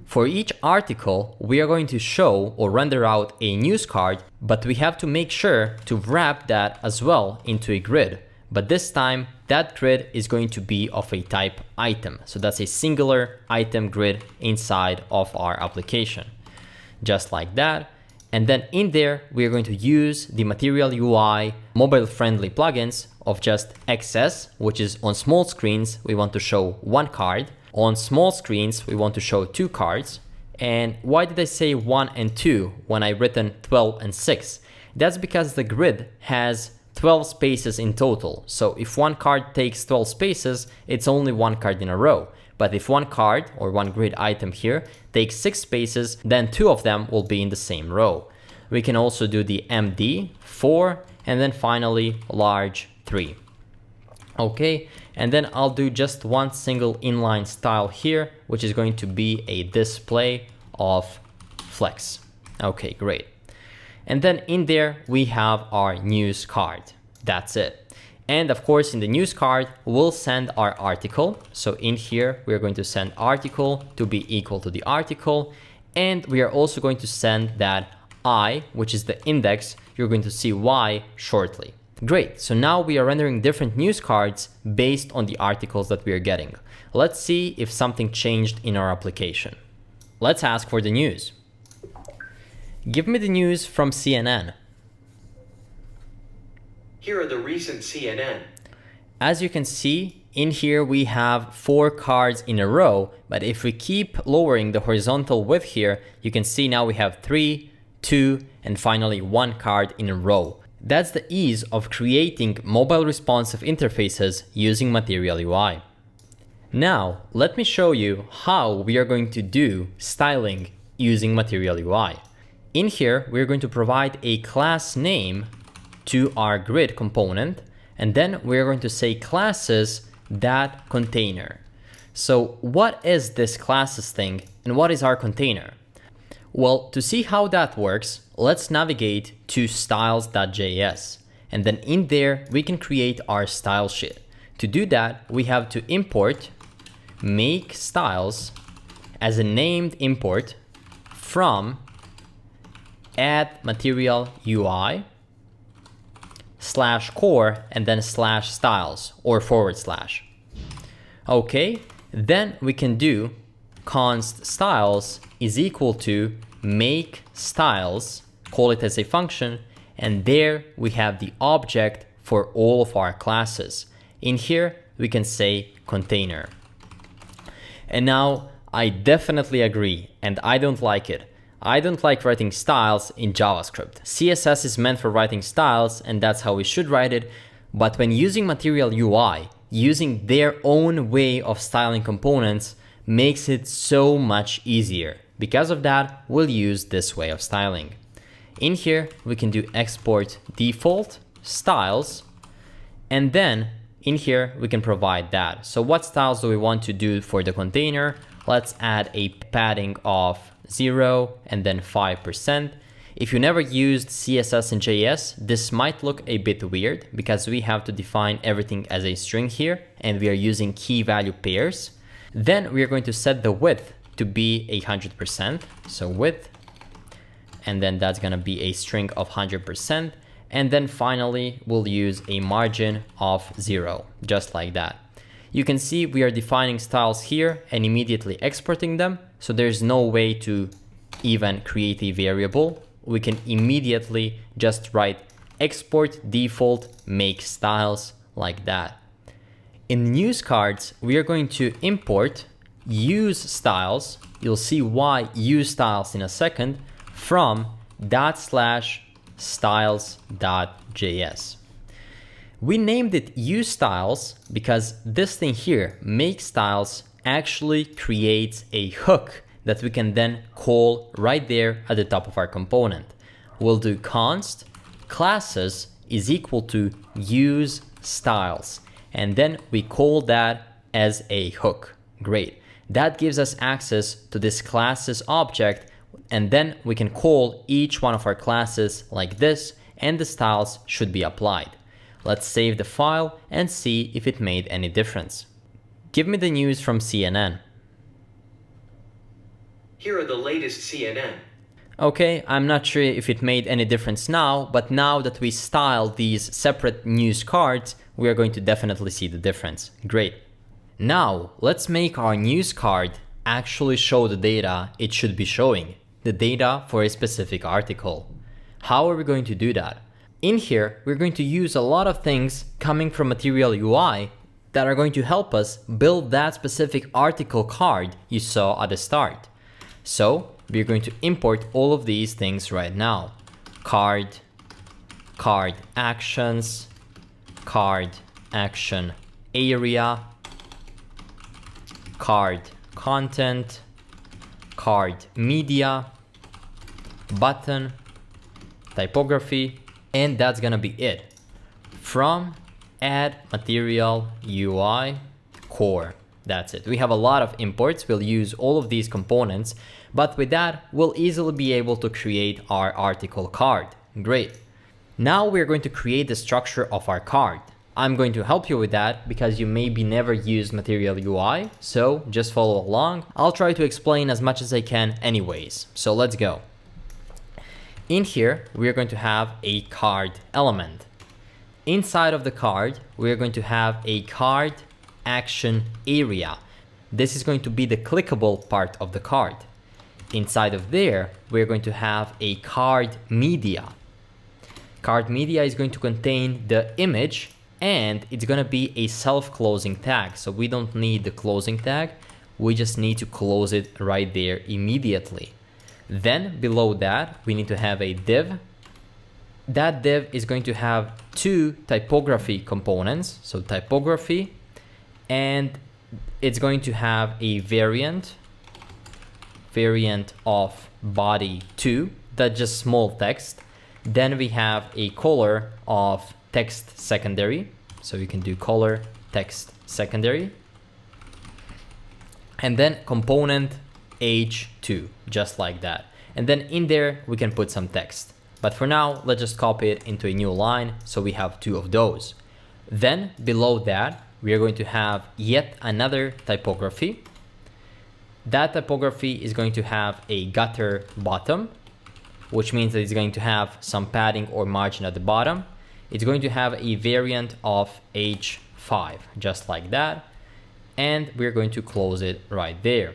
For each article, we are going to show or render out a news card, but we have to make sure to wrap that as well into a grid. But this time, that grid is going to be of a type item. So that's a singular item grid inside of our application. Just like that. And then in there, we are going to use the Material UI mobile-friendly plugins of just XS, which is on small screens, we want to show 1 card. On small screens, we want to show 2 cards. And why did I say 1 and 2 when I written 12 and 6? That's because the grid has 12 spaces in total. So if 1 card takes 12 spaces, it's only 1 card in a row. But if 1 card or 1 grid item here takes 6 spaces, then 2 of them will be in the same row. We can also do the MD 4 and then finally large 3. Okay, and then I'll do just one single inline style here, which is going to be a display of flex. Okay, great. And then in there we have our news card. That's it. And of course, in the news card, we'll send our article. So in here, we're going to send article to be equal to the article. And we are also going to send that I, which is the index. You're going to see Y shortly. Great. So now we are rendering different news cards based on the articles that we are getting. Let's see if something changed in our application. Let's ask for the news. Give me the news from CNN. Here are the recent CNN. As you can see, in here we have 4 cards in a row, but if we keep lowering the horizontal width here, you can see now we have 3, 2, and finally 1 card in a row. That's the ease of creating mobile responsive interfaces using Material UI. Now, let me show you how we are going to do styling using Material UI. In here, we're going to provide a class name to our grid component, and then we're going to say classes that container. So what is this classes thing and what is our container? Well, to see how that works, let's navigate to styles.js, and then in there we can create our style sheet. To do that, we have to import make styles as a named import from add material UI /core and then /styles or /. Okay, then we can do const styles is equal to make styles, call it as a function, and there we have the object for all of our classes. In here we can say container. And now I definitely agree, and I don't like it. I don't like writing styles in JavaScript. CSS is meant for writing styles, and that's how we should write it. But when using Material UI, using their own way of styling components makes it so much easier. Because of that, we'll use this way of styling. In here, we can do export default styles, and then in here, we can provide that. So what styles do we want to do for the container? Let's add a padding of 0 and then 5%. If you never used CSS and JS, this might look a bit weird because we have to define everything as a string here, and we are using key value pairs. Then we are going to set the width to be 100%. So width, and then that's going to be a string of 100%. And then finally, we'll use a margin of 0, just like that. You can see we are defining styles here and immediately exporting them. So there's no way to even create a variable. We can immediately just write export default make styles like that. In news cards, we are going to import use styles. You'll see why use styles in a second from /styles.js. We named it use styles because this thing here, make styles, actually creates a hook that we can then call right there at the top of our component. We'll do const classes is equal to use styles, and then we call that as a hook. Great. That gives us access to this classes object, and then we can call each one of our classes like this, and the styles should be applied. Let's save the file and see if it made any difference. Give me the news from CNN. Here are the latest CNN. Okay, I'm not sure if it made any difference now, but now that we style these separate news cards, we are going to definitely see the difference. Great. Now, let's make our news card actually show the data it should be showing, the data for a specific article. How are we going to do that? In here, we're going to use a lot of things coming from Material UI that are going to help us build that specific article card you saw at the start. So we're going to import all of these things right now. Card, card actions, card action area, card content, card media, button, typography, and that's gonna be it. From add material UI core. That's it. We have a lot of imports. We'll use all of these components, but with that, we'll easily be able to create our article card. Great. Now we're going to create the structure of our card. I'm going to help you with that because you maybe never used Material UI, so just follow along. I'll try to explain as much as I can anyways. So let's go. In here, we're going to have a card element. Inside of the card, we're going to have a card action area. This is going to be the clickable part of the card. Inside of there, we're going to have a card media. Card media is going to contain the image, and it's going to be a self-closing tag. So we don't need the closing tag. We just need to close it right there immediately. Then below that, we need to have a div. That div is going to have two typography components. So typography and it's going to have a variant of body 2, that's just small text. Then we have a color of text secondary, so we can do color text secondary, and then component h2, just like that. And then in there we can put some text, but for now let's just copy it into a new line, so we have 2 of those. Then below that we are going to have yet another typography. That typography is going to have a gutter bottom, which means that it's going to have some padding or margin at the bottom. It's going to have a variant of h5, just like that. And we're going to close it right there.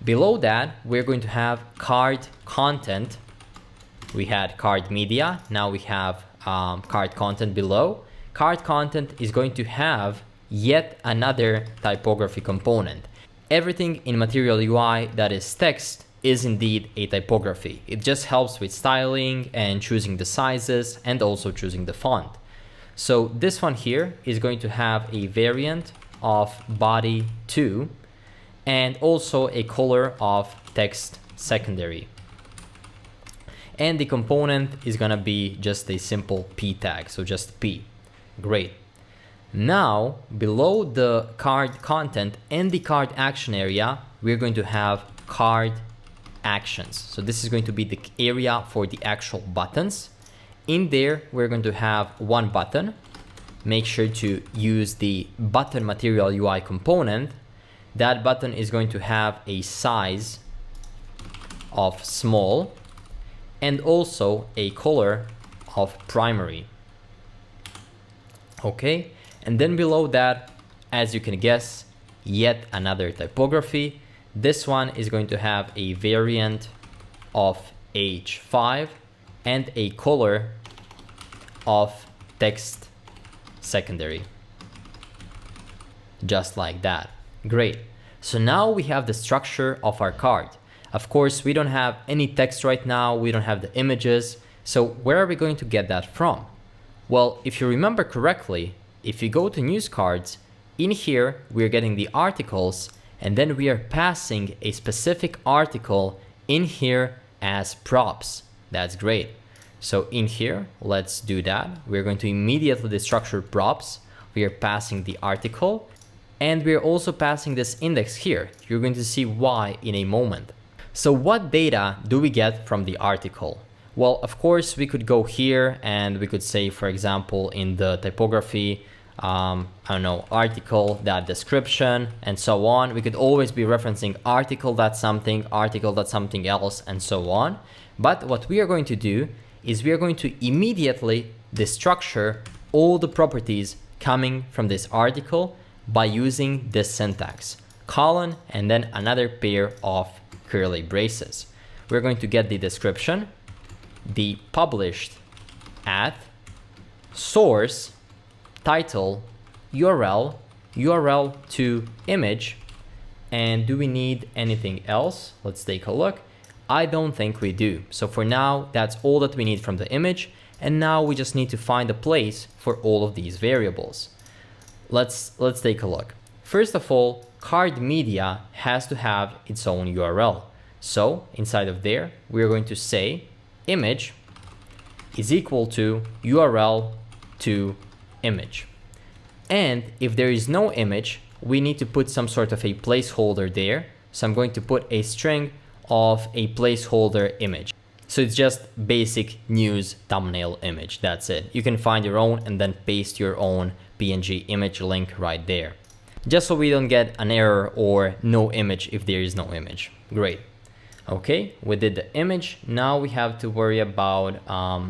Below that, we're going to have card content. We had card media, now we have card content below. Card content is going to have yet another typography component. Everything in Material UI that is text is indeed a typography. It just helps with styling and choosing the sizes and also choosing the font. So this one here is going to have a variant of body 2 and also a color of text secondary. And the component is gonna be just a simple P tag, so just P. Great. Now, below the card content and the card action area, we're going to have card actions. So this is going to be the area for the actual buttons. In there, we're going to have one button. Make sure to use the button Material UI component. That button is going to have a size of small and also a color of primary. Okay. And then below that, as you can guess, yet another typography. This one is going to have a variant of h5 and a color of text secondary. Just like that. Great. So now we have the structure of our card. Of course, we don't have any text right now. We don't have the images. So where are we going to get that from? Well, if you remember correctly, if you go to news cards, in here we're getting the articles, and then we are passing a specific article in here as props. That's great. So in here, let's do that. We're going to immediately destructure props. We are passing the article, and we're also passing this index here. You're going to see why in a moment. So what data do we get from the article? Well, of course, we could go here and we could say, for example, in the typography, I don't know, article, that description, and so on. We could always be referencing article, that's something else, and so on. But what we are going to do is we are going to immediately destructure all the properties coming from this article by using this syntax, colon, and then another pair of curly braces. We're going to get the description, the published at, source, title, URL, URL to image, and do we need anything else? Let's take a look. I don't think we do. So for now, that's all that we need from the image, and now we just need to find a place for all of these variables. Let's take a look. First of all, card media has to have its own URL. So inside of there, we're going to say image is equal to URL to image. And if there is no image, we need to put some sort of a placeholder there. So I'm going to put a string of a placeholder image. So it's just basic news thumbnail image. That's it. You can find your own and then paste your own PNG image link right there, just so we don't get an error or no image if there is no image. Great. Okay, we did the image. Now we have to worry about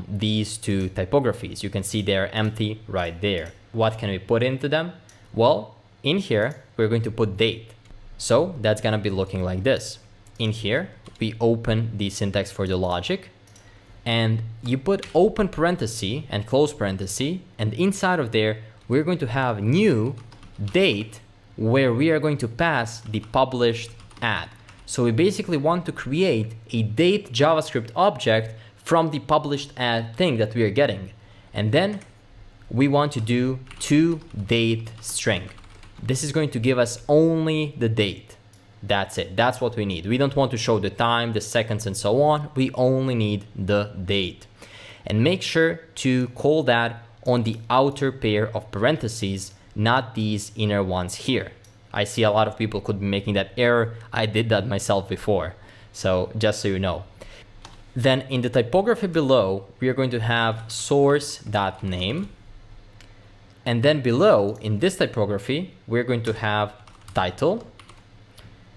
these two typographies. You can see they're empty right there. What can we put into them? Well, in here, we're going to put date. So that's gonna be looking like this. In here, we open the syntax for the logic, and you put open parenthesis and close parenthesis, and inside of there, we're going to have new date, where we are going to pass the published at. So we basically want to create a date JavaScript object from the published ad thing that we are getting. And then we want to do toDate string. This is going to give us only the date. That's it. That's what we need. We don't want to show the time, the seconds, and so on. We only need the date. And make sure to call that on the outer pair of parentheses, not these inner ones here. I see a lot of people could be making that error. I did that myself before. So just so you know. Then in the typography below, we are going to have source.name. And then below, in this typography, we're going to have title.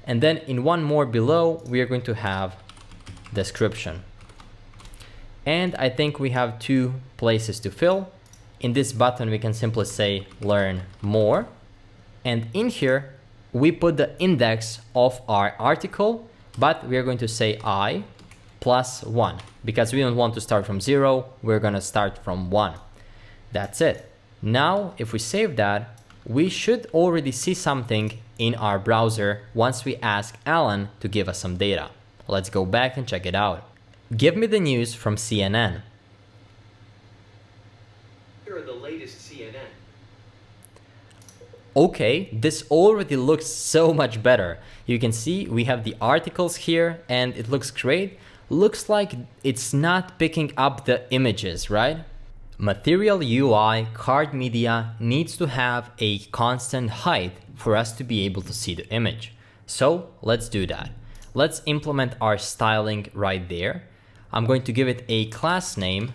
And then in one more below, we are going to have description. And I think we have two places to fill. In this button, we can simply say learn more. And in here, we put the index of our article, but we are going to say I plus 1 because we don't want to start from 0. We're going to start from 1. That's it. Now, if we save that, we should already see something in our browser once we ask Alan to give us some data. Let's go back and check it out. Give me the news from CNN. Here are the latest CNN. Okay, this already looks so much better. You can see we have the articles here and it looks great. Looks like it's not picking up the images, right? Material UI card media needs to have a constant height for us to be able to see the image. So let's do that. Let's implement our styling right there. I'm going to give it a class name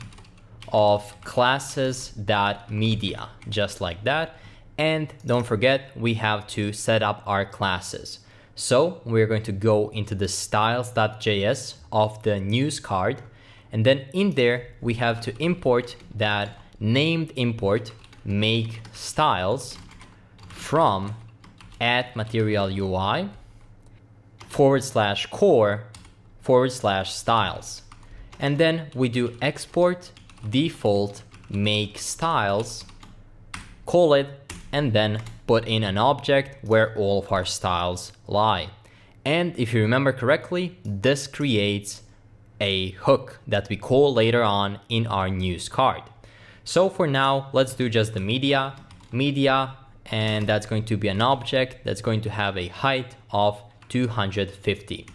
of classes.media, just like that. And don't forget, we have to set up our classes. So we're going to go into the styles.js of the news card. And then in there, we have to import that named import make styles from @material UI /core/styles. And then we do export default make styles, call it, and then put in an object where all of our styles lie. And if you remember correctly, this creates a hook that we call later on in our news card. So for now, let's do just the media, and that's going to be an object that's going to have a height of 250.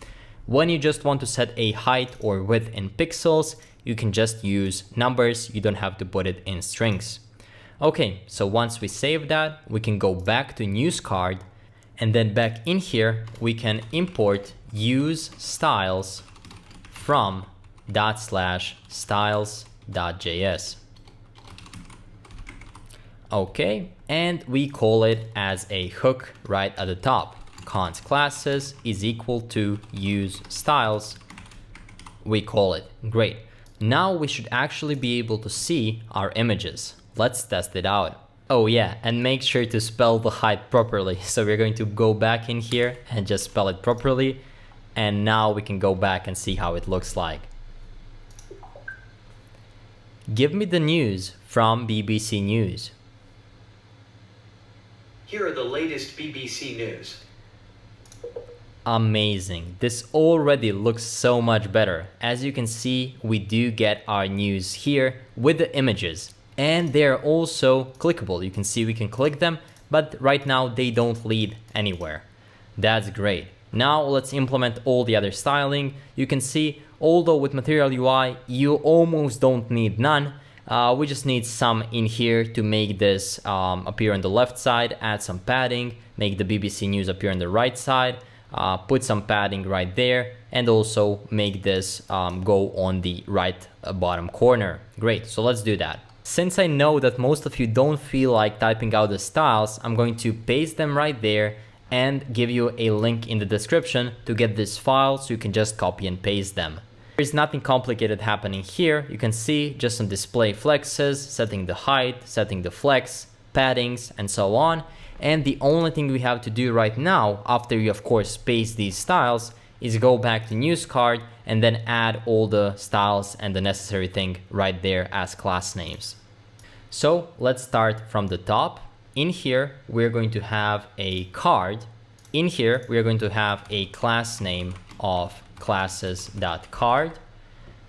When you just want to set a height or width in pixels, you can just use numbers. You don't have to put it in strings. Okay, so once we save that, we can go back to news card, and then back in here, we can import use styles from /styles.js. Okay, and we call it as a hook right at the top. Const classes is equal to use styles. We call it. Great. Now we should actually be able to see our images. Let's test it out. Oh yeah, and make sure to spell the height properly. So we're going to go back in here and just spell it properly. And now we can go back and see how it looks like. Give me the news from BBC News. Here are the latest BBC news. Amazing. This already looks so much better. As you can see, we do get our news here with the images. And they're also clickable. You can see we can click them, but right now they don't lead anywhere. That's great. Now let's implement all the other styling. You can see, although with Material UI, you almost don't need none. We just need some in here to make this appear on the left side, add some padding, make the BBC News appear on the right side, put some padding right there, and also make this go on the right bottom corner. Great, so let's do that. Since I know that most of you don't feel like typing out the styles, I'm going to paste them right there and give you a link in the description to get this file so you can just copy and paste them. There's nothing complicated happening here. You can see just some display flexes, setting the height, setting the flex, paddings, and so on. And the only thing we have to do right now, after you of course paste these styles, is go back to news card and then add all the styles and the necessary thing right there as class names. So let's start from the top. In here, we're going to have a card. In here, we're going to have a class name of classes.card.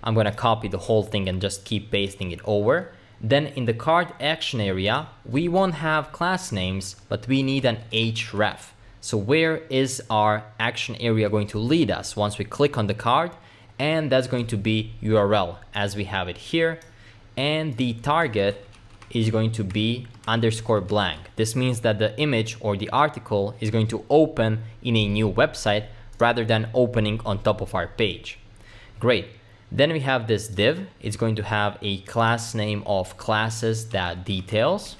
I'm going to copy the whole thing and just keep pasting it over. Then in the card action area, we won't have class names, but we need an href. So where is our action area going to lead us once we click on the card? And that's going to be URL as we have it here. And the target is going to be _blank. This means that the image or the article is going to open in a new website rather than opening on top of our page. Great. Then we have this div. It's going to have a class name of classes.details.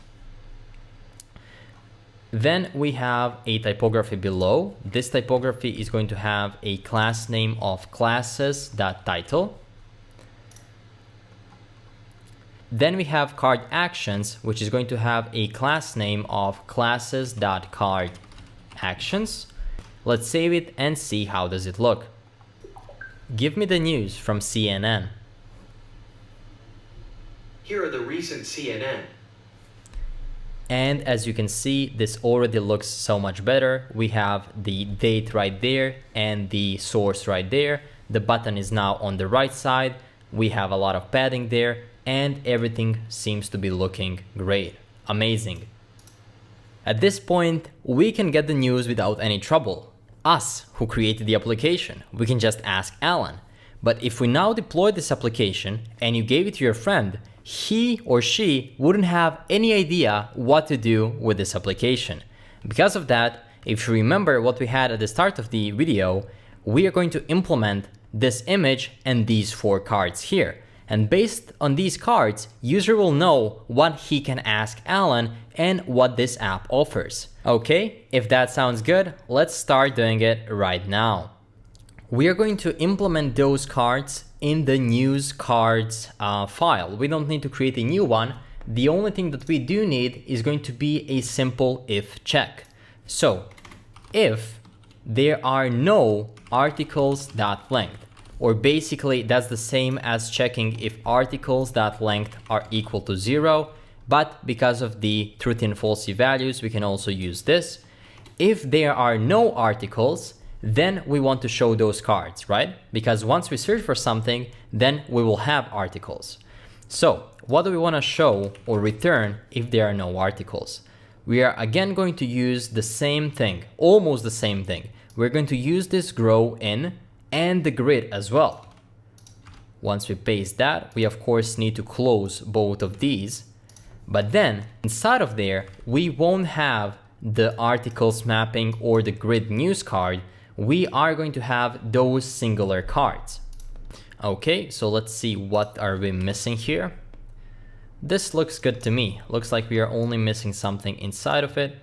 Then we have a typography below. This typography is going to have a class name of classes.title. Then we have card actions, which is going to have a class name of classes.cardActions. Let's save it and see how does it look. Give me the news from CNN. Here are the recent CNN. And as you can see, this already looks so much better. We have the date right there and the source right there. The button is now on the right side. We have a lot of padding there and everything seems to be looking great. Amazing. At this point, we can get the news without any trouble. Us, who created the application, we can just ask Alan. But if we now deploy this application and you gave it to your friend, he or she wouldn't have any idea what to do with this application. Because of that, if you remember what we had at the start of the video, we are going to implement this image and these 4 cards here. And based on these cards, user will know what he can ask Alan and what this app offers. Okay, if that sounds good, let's start doing it right now. We are going to implement those cards in the news cards file. We don't need to create a new one. The only thing that we do need is going to be a simple if check. So if there are no articles.length, or basically that's the same as checking if articles.length are equal to 0, but because of the truth and falsy values, we can also use this. If there are no articles, then we want to show those cards, right? Because once we search for something, then we will have articles. So what do we want to show or return if there are no articles? We are again going to use the same thing, almost the same thing. We're going to use this grow in and the grid as well. Once we paste that, we of course need to close both of these. But then inside of there, we won't have the articles mapping or the grid news card. We are going to have those singular cards. Okay, so let's see what are we missing here. This looks good to me. Looks like we are only missing something inside of it.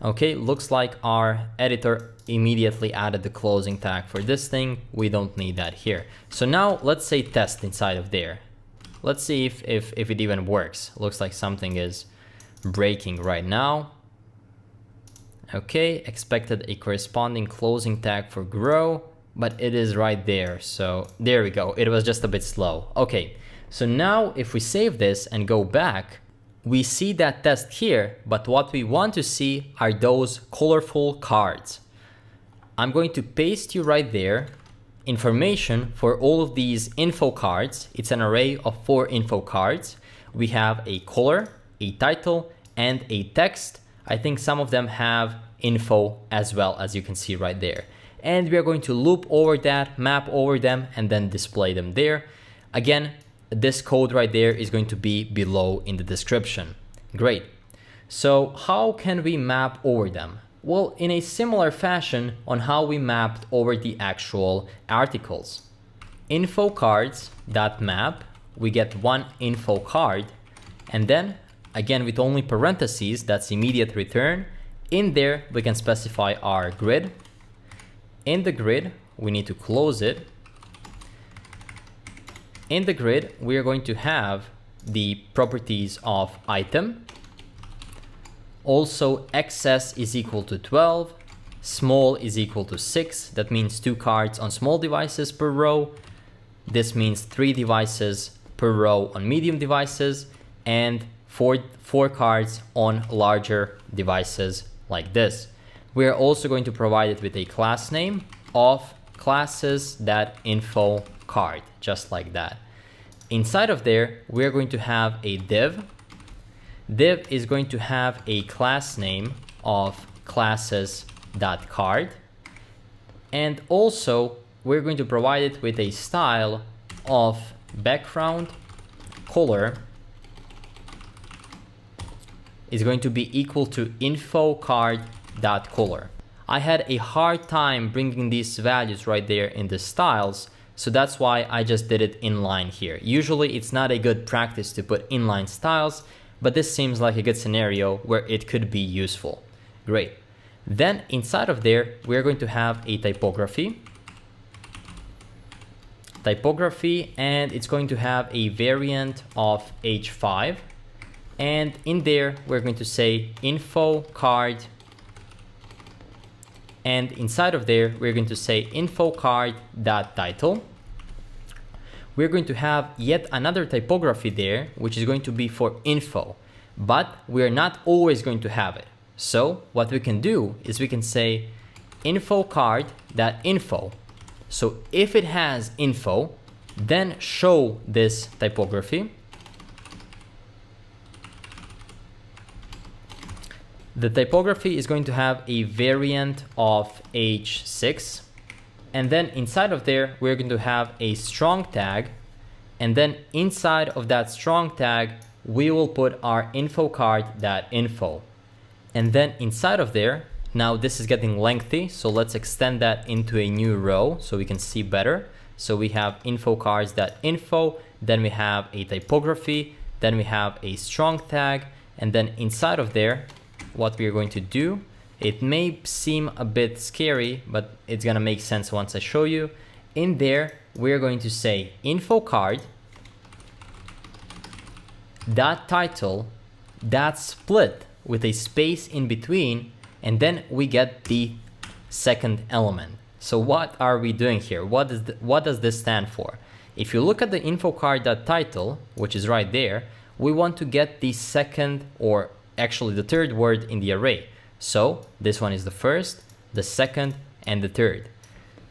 Okay, looks like our editor immediately added the closing tag for this thing. We don't need that here. So now let's say test inside of there. Let's see if it even works. Looks like something is breaking right now. Okay, expected a corresponding closing tag for grow, but it is right there. So there we go. It was just a bit slow. Okay, so now if we save this and go back, we see that test here, but what we want to see are those colorful cards. I'm going to paste you right there information for all of these info cards. It's an array of 4 info cards. We have a color, a title, and a text. I think some of them have info as well, as you can see right there. And we are going to loop over that, map over them, and then display them there. Again, this code right there is going to be below in the description. Great. So how can we map over them? Well, in a similar fashion on how we mapped over the actual articles. Info cards.map, we get 1 info card, and then again with only parentheses, that's immediate return. In there we can specify our grid. In the grid we need to close it. In the grid we are going to have the properties of item. Also XS is equal to 12, small is equal to 6. That means 2 cards on small devices per row. This means 3 devices per row on medium devices, and 4 cards on larger devices like this. We are also going to provide it with a class name of classes.info card, just like that. Inside of there, we're going to have a div. Div is going to have a class name of classes.card. And also, we're going to provide it with a style of background color is going to be equal to info_card.color. I had a hard time bringing these values right there in the styles, so that's why I just did it inline here. Usually it's not a good practice to put inline styles, but this seems like a good scenario where it could be useful. Great. Then inside of there, we're going to have a typography, and it's going to have a variant of h5. And in there, we're going to say info card. And inside of there, we're going to say info card.title. We're going to have yet another typography there, which is going to be for info, but we're not always going to have it. So what we can do is we can say info card.info. So if it has info, then show this typography. The typography is going to have a variant of h6. And then inside of there, we're going to have a strong tag. And then inside of that strong tag, we will put our info card.info. And then inside of there, now this is getting lengthy, so let's extend that into a new row so we can see better. So we have info cards.info, then we have a typography, then we have a strong tag, and then inside of there, what we're going to do, it may seem a bit scary, but it's gonna make sense once I show you. In there, we're going to say info card.title, that's split with a space in between, and then we get the second element. So what are we doing here? What does this stand for? If you look at the info card.title, which is right there, we want to get the second, or actually the third word in the array. So this one is the first, the second, and the third.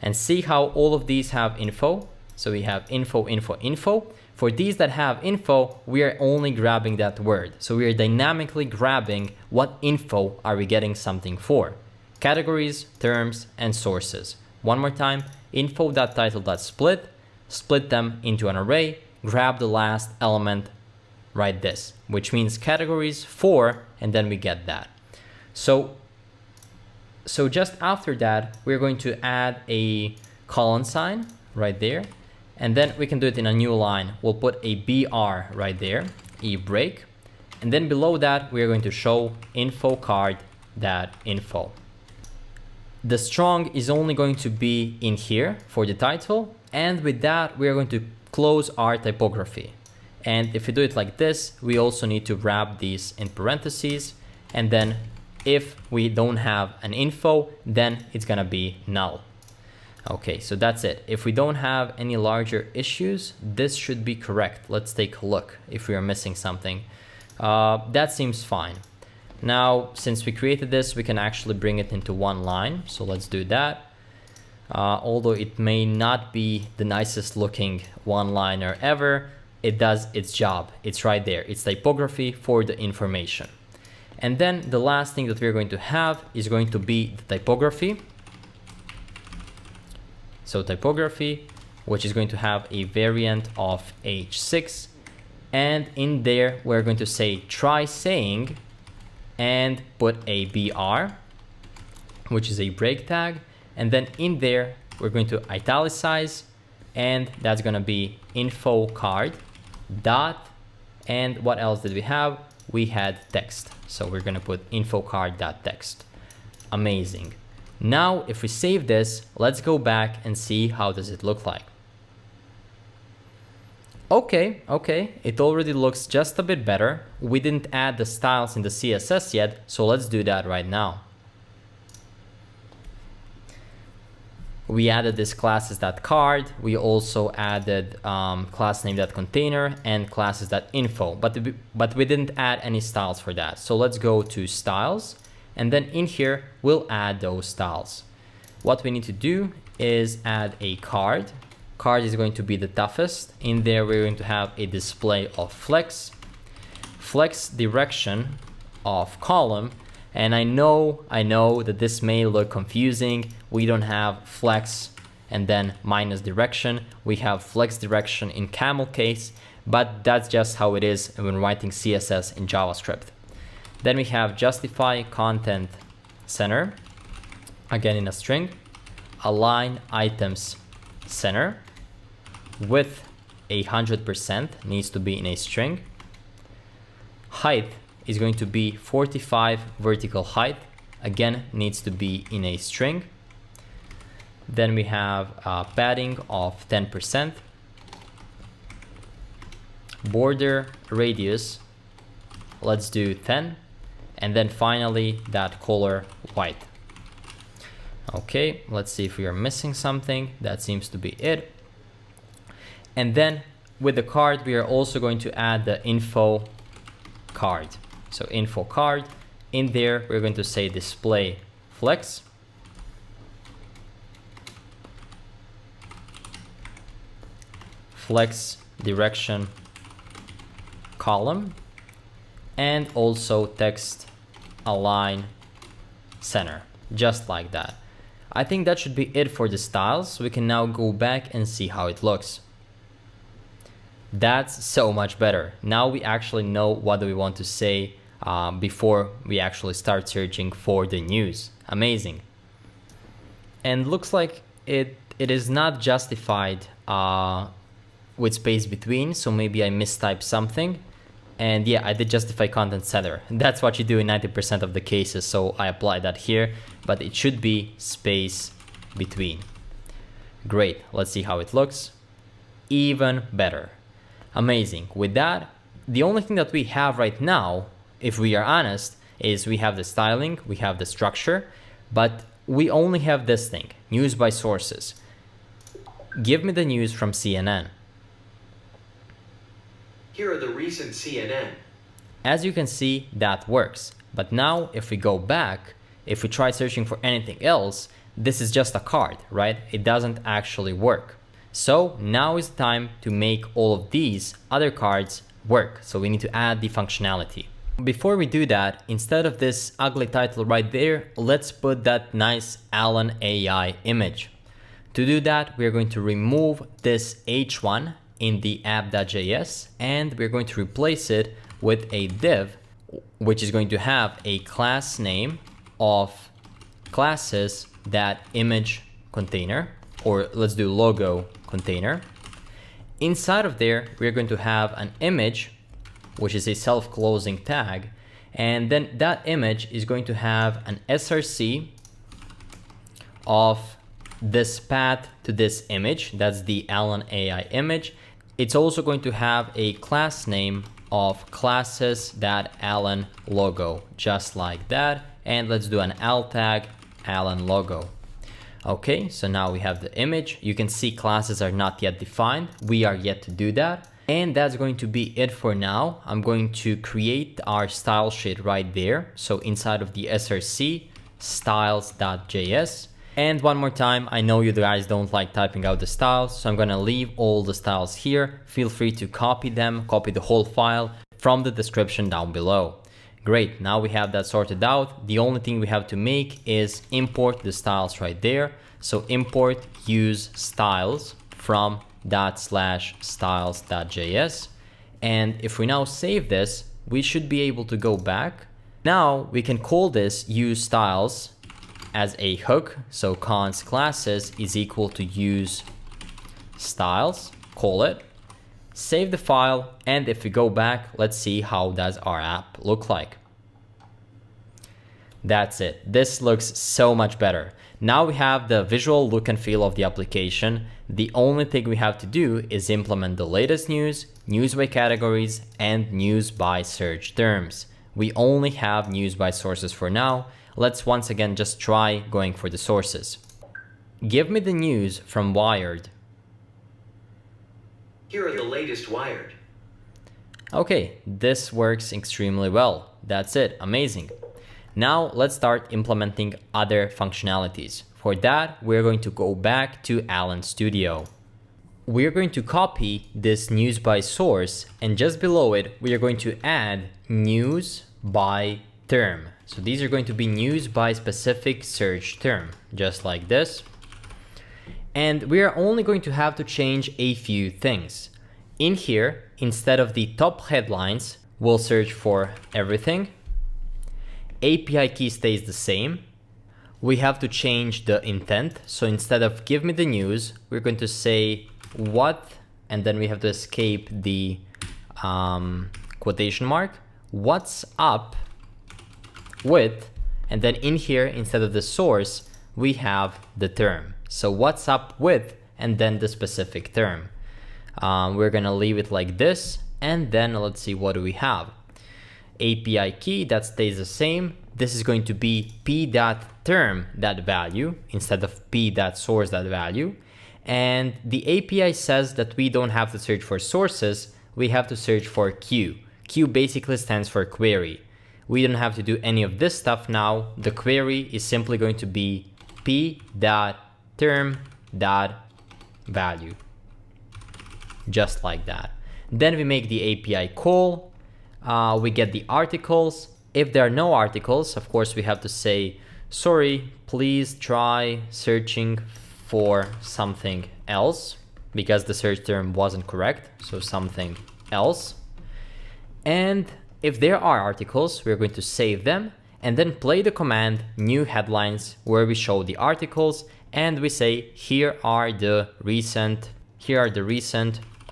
And see how all of these have info. So we have info, info, info. For these that have info, we are only grabbing that word. So we are dynamically grabbing what info are we getting something for. Categories, terms, and sources. One more time, info.title.split, split them into an array, grab the last element, write this, which means categories for, and then we get that. So just after that, we're going to add a colon sign right there. And then we can do it in a new line. We'll put a BR right there, a break. And then below that, we're going to show info card.info. The strong is only going to be in here for the title. And with that, we're going to close our typography. And if we do it like this, we also need to wrap these in parentheses. And then if we don't have an info, then it's gonna be null. Okay, so that's it. If we don't have any larger issues, this should be correct. Let's take a look if we are missing something. That seems fine. Now, since we created this, we can actually bring it into one line. So let's do that. Although it may not be the nicest looking one-liner ever, it does its job. It's right there. It's typography for the information. And then the last thing that we're going to have is going to be the typography. So typography, which is going to have a variant of h6. And in there, we're going to say try saying and put a BR, which is a break tag. And then in there, we're going to italicize, and that's going to be info card dot. And what else did we have? We had text. So we're going to put info card dot text. Amazing. Now, if we save this, let's go back and see how does it look like. Okay, it already looks just a bit better. We didn't add the styles in the CSS yet, so let's do that right now. We added this classes.card. We also added class name.container and classes.info, but we didn't add any styles for that. So let's go to styles, and then in here, we'll add those styles. What we need to do is add a card card is going to be the toughest. In there, we're going to have a display of flex direction of column. And I know that this may look confusing. We don't have flex and then minus direction. We have flex direction in camel case, but that's just how it is when writing CSS in JavaScript. Then we have justify content center, again in a string, align items center, width 100% needs to be in a string, height is going to be 45 vertical height, again needs to be in a string. Then we have padding of 10%, border radius, let's do 10, and then finally that color white. Okay, let's see if we are missing something. That seems to be it. And then with the card, we are also going to add the info card. So info card, in there, we're going to say display flex. Flex direction column, and also text align center, just like that. I think that should be it for the styles. We can now go back and see how it looks. That's so much better. Now we actually know what do we want to say before we actually start searching for the news. Amazing. And looks like it is not justified with space between, so maybe I mistyped something. And yeah, I did justify content center. That's what you do in 90% of the cases, so I applied that here, but it should be space between. Great, let's see how it looks. Even better. Amazing. With that, the only thing that we have right now, if we are honest, is we have the styling, we have the structure, but we only have this thing, news by sources. Give me the news from CNN. Here are the recent CNN. As you can see, that works. But now if we go back, if we try searching for anything else, this is just a card, right? It doesn't actually work. So now is the time to make all of these other cards work. So we need to add the functionality. Before we do that, instead of this ugly title right there, let's put that nice Alan AI image. To do that, we're going to remove this H1 in the app.js, and we're going to replace it with a div, which is going to have a class name of classes that image container, or let's do logo container. Inside of there, we're going to have an image, which is a self-closing tag, and then that image is going to have an src of this path to this image. That's the Alan AI image. It's also going to have a class name of classes that Alan logo, just like that. And let's do an alt tag Alan logo. Okay, so now we have the image. You can see classes are not yet defined. We are yet to do that. And that's going to be it for now. I'm going to create our style sheet right there. So inside of the src styles.js. And one more time, I know you guys don't like typing out the styles, so I'm gonna leave all the styles here. Feel free to copy them, copy the whole file from the description down below. Great, now we have that sorted out. The only thing we have to make is import the styles right there. So import use styles from /styles.js. And if we now save this, we should be able to go back. Now we can call this use styles as a hook. So const classes is equal to use styles, call it, save the file, and if we go back, let's see how does our app look like. That's it. This looks so much better. Now we have the visual look and feel of the application. The only thing we have to do is implement the latest news, news by categories, and news by search terms. We only have news by sources for now. Let's once again just try going for the sources. Give me the news from Wired. Here are the latest Wired. Okay, this works extremely well. That's it, amazing. Now let's start implementing other functionalities. For that, we're going to go back to Alan Studio. we are going to copy this news by source, and just below it, we are going to add news by term. So these are going to be news by specific search term, just like this. And we are only going to have to change a few things. In here, instead of the top headlines, we'll search for everything. API key stays the same. We have to change the intent. So instead of give me the news, we're going to say what, and then we have to escape the quotation mark, what's up with, and then in here, instead of the source, we have the term. So what's up with, and then the specific term. We're gonna leave it like this, and then let's see, what do we have? API key, that stays the same. This is going to be p.term.value instead of p.source.value. And the API says that we don't have to search for sources, we have to search for Q. Q basically stands for query. We don't have to do any of this stuff now. The query is simply going to be p.term.value. Just like that. Then we make the API call. We get the articles. If there are no articles, of course, we have to say, sorry, please try searching for something else, because the search term wasn't correct. So something else. And if there are articles, we're going to save them and then play the command new headlines, where we show the articles and we say, here are the recent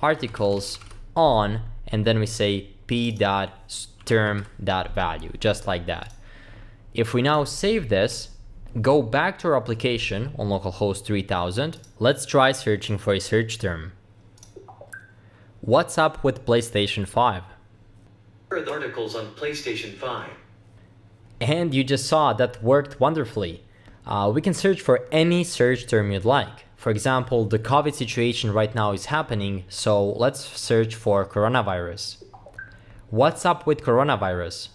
articles on, and then we say p.term.value, just like that. If we now save this, go back to our application on localhost 3000, let's try searching for a search term. What's up with PlayStation 5? Articles on PlayStation 5. And you just saw that worked wonderfully. We can search for any search term you'd like. For example, the COVID situation right now is happening, so let's search for coronavirus. What's up with coronavirus?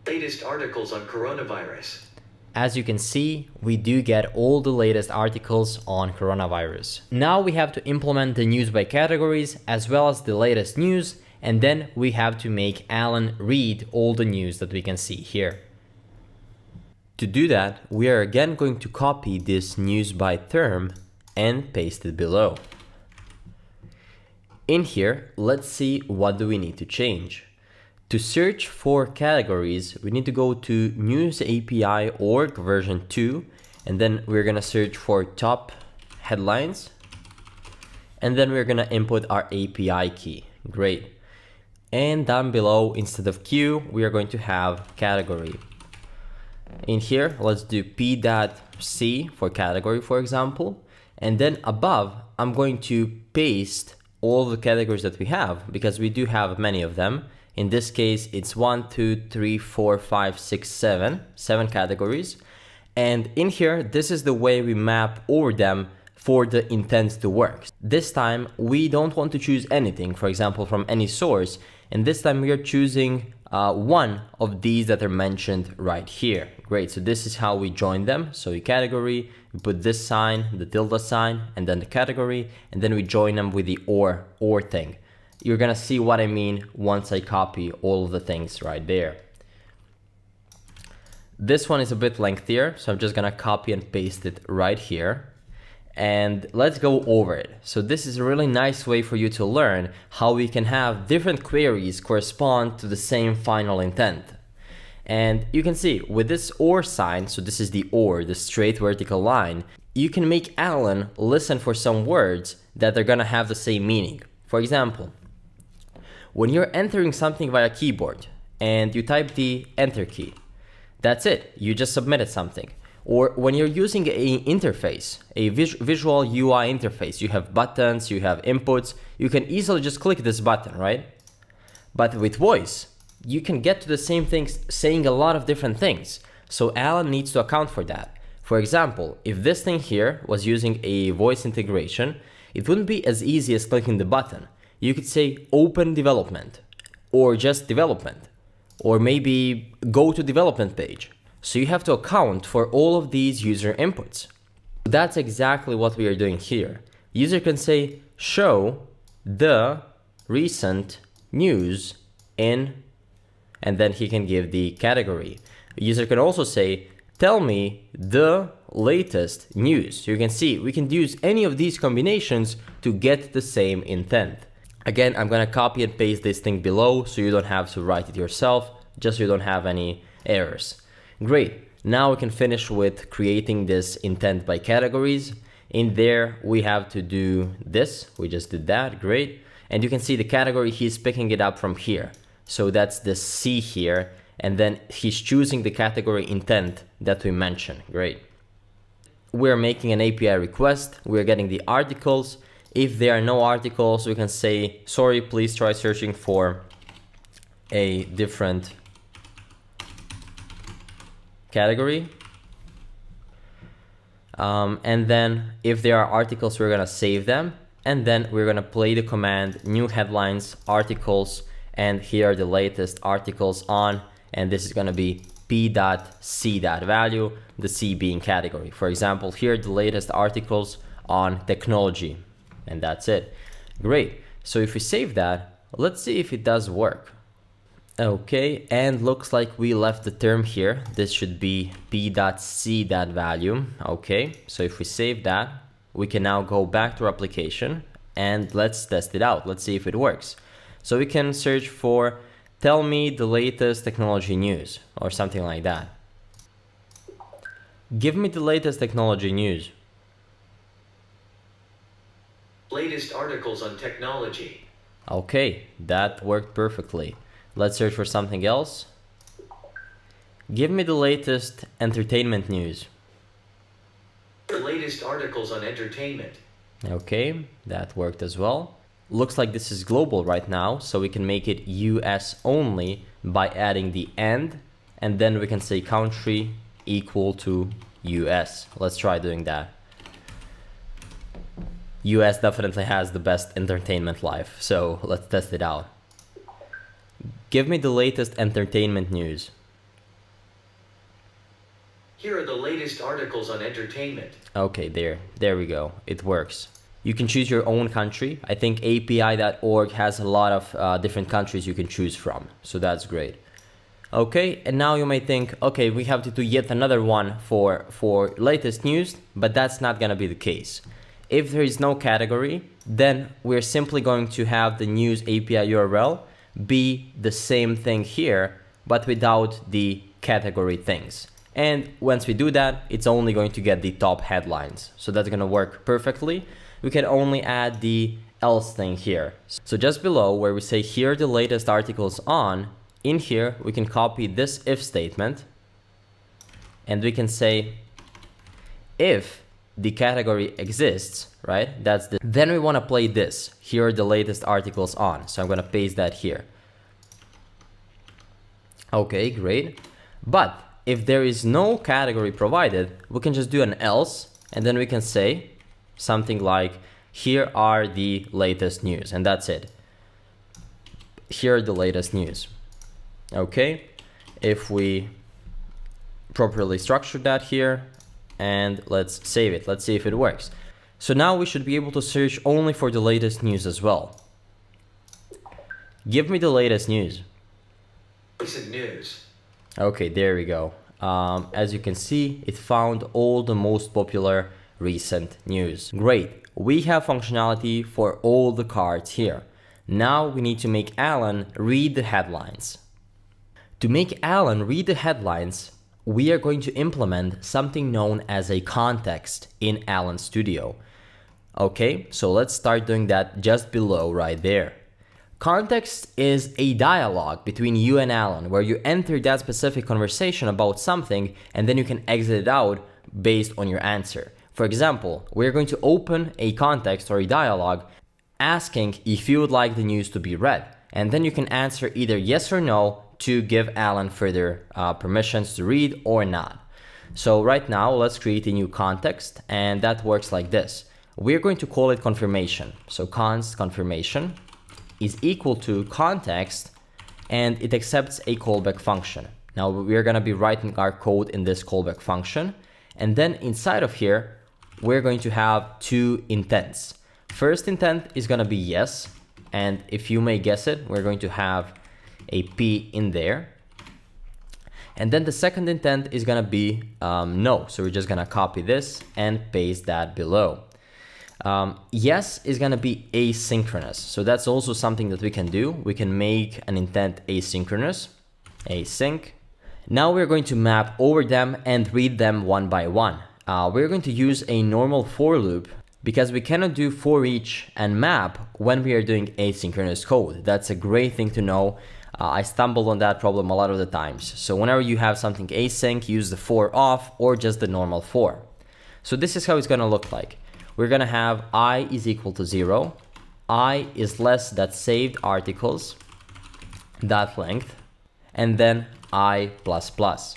Latest articles on coronavirus. As you can see, we do get all the latest articles on coronavirus. Now we have to implement the news by categories as well as the latest news, and then we have to make Alan read all the news that we can see here. To do that, we are again going to copy this news by term and paste it below. In here, let's see what do we need to change. To search for categories, we need to go to News API org version 2, and then we're gonna search for top headlines, and then we're gonna input our API key. Great. And down below, instead of Q, we are going to have category. In here, let's do p.c for category, for example. And then above, I'm going to paste all the categories that we have, because we do have many of them. In this case, it's 1, 2, 3, 4, 5, 6, 7 categories. And in here, this is the way we map over them for the intent to work. This time, we don't want to choose anything, for example, from any source. And this time we are choosing one of these that are mentioned right here. Great, so this is how we join them. So a category, we put this sign, the tilde sign, and then the category, and then we join them with the or thing. You're gonna see what I mean once I copy all of the things right there. This one is a bit lengthier, so I'm just gonna copy and paste it right here. And let's go over it. So this is a really nice way for you to learn how we can have different queries correspond to the same final intent. And you can see with this or sign, so this is the or, the straight vertical line, you can make Alan listen for some words that are gonna have the same meaning. For example, when you're entering something via keyboard and you type the enter key, that's it, you just submitted something. Or when you're using an interface, a visual UI interface, you have buttons, you have inputs, you can easily just click this button, right? But with voice, you can get to the same things saying a lot of different things. So Alan needs to account for that. For example, if this thing here was using a voice integration, it wouldn't be as easy as clicking the button. You could say open development, or just development, or maybe go to development page. So you have to account for all of these user inputs. That's exactly what we are doing here. User can say show the recent news in, and then he can give the category. User can also say tell me the latest news. You can see we can use any of these combinations to get the same intent. Again, I'm gonna copy and paste this thing below so you don't have to write it yourself, just so you don't have any errors. Great, now we can finish with creating this intent by categories. In there, we have to do this, we just did that, great. And you can see the category, he's picking it up from here. So that's the C here, and then he's choosing the category intent that we mentioned, great. We're making an API request, we're getting the articles. If there are no articles, we can say, sorry, please try searching for a different category. And then if there are articles, we're gonna save them. And then we're gonna play the command new headlines, articles, and here are the latest articles on, and this is gonna be p.c.value, the C being category. For example, here are the latest articles on technology, and that's it. Great, so if we save that, let's see if it does work. Okay, and looks like we left the term here. This should be p.c.value. Okay, so if we save that, we can now go back to our application and let's test it out. Let's see if it works. So we can search for tell me the latest technology news or something like that. Give me the latest technology news. Latest articles on technology. Okay, that worked perfectly. Let's search for something else. Give me the latest entertainment news. The latest articles on entertainment. Okay, that worked as well. Looks like this is global right now, so we can make it US only by adding the and then we can say country equal to US. Let's try doing that. US definitely has the best entertainment life, so let's test it out. Give me the latest entertainment news. Here are the latest articles on entertainment. Okay, there we go. It works. You can choose your own country. I think API.org has a lot of different countries you can choose from, so that's great. Okay, and now you may think, okay, we have to do yet another one for latest news, but that's not gonna be the case. If there is no category, then we're simply going to have the news API URL be the same thing here, but without the category things. And once we do that, it's only going to get the top headlines. So that's gonna work perfectly. We can only add the else thing here. So just below where we say here are the latest articles on, in here we can copy this if statement and we can say if the category exists, right? That's the, then we want to play this. Here are the latest articles on. So I'm going to paste that here. Okay, great. But if there is no category provided, we can just do an else and then we can say something like here are the latest news, and that's it. Here are the latest news. Okay, if we properly structure that here and let's save it, let's see if it works. So now we should be able to search only for the latest news as well. Give me the latest news. Recent news. Okay, there we go. As you can see, it found all the most popular recent news. Great, we have functionality for all the cards here. Now we need to make Alan read the headlines. To make Alan read the headlines, we are going to implement something known as a context in Alan Studio. Okay, so let's start doing that just below right there. Context is a dialogue between you and Alan where you enter that specific conversation about something and then you can exit it out based on your answer. For example, we're going to open a context or a dialogue asking if you would like the news to be read, and then you can answer either yes or no to give Alan further permissions to read or not. So right now, let's create a new context, and that works like this. We're going to call it confirmation. So const confirmation is equal to context, and it accepts a callback function. Now we're gonna be writing our code in this callback function, and then inside of here, we're going to have two intents. First intent is gonna be yes, and if you may guess it, we're going to have a P in there. And then the second intent is gonna be no, so we're just gonna copy this and paste that below. Yes is gonna be asynchronous, so that's also something that we can do. We can make an intent asynchronous, async. Now we're going to map over them and read them one by one. We're going to use a normal for loop because we cannot do for each and map when we are doing asynchronous code. That's a great thing to know. I stumbled on that problem a lot of the times. So whenever you have something async, use the for off or just the normal for. So this is how it's gonna look like. We're gonna have I is equal to 0, I is less that saved articles, that length, and then I plus plus.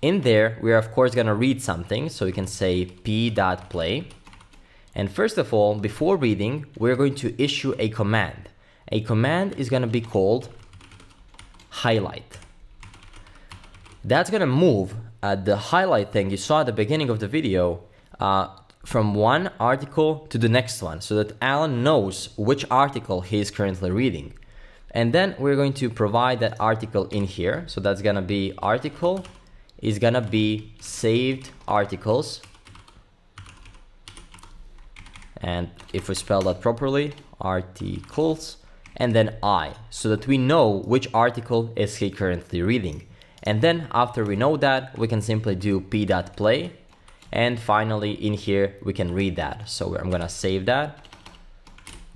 In there, we're of course gonna read something, so we can say p.play. And first of all, before reading, we're going to issue a command. A command is gonna be called highlight. That's gonna move the highlight thing you saw at the beginning of the video from one article to the next one so that Alan knows which article he is currently reading. And then we're going to provide that article in here. So that's gonna be article is gonna be saved articles. And if we spell that properly, articles, and then I, so that we know which article is he currently reading. And then after we know that, we can simply do p.play. And finally in here, we can read that. So I'm gonna save that,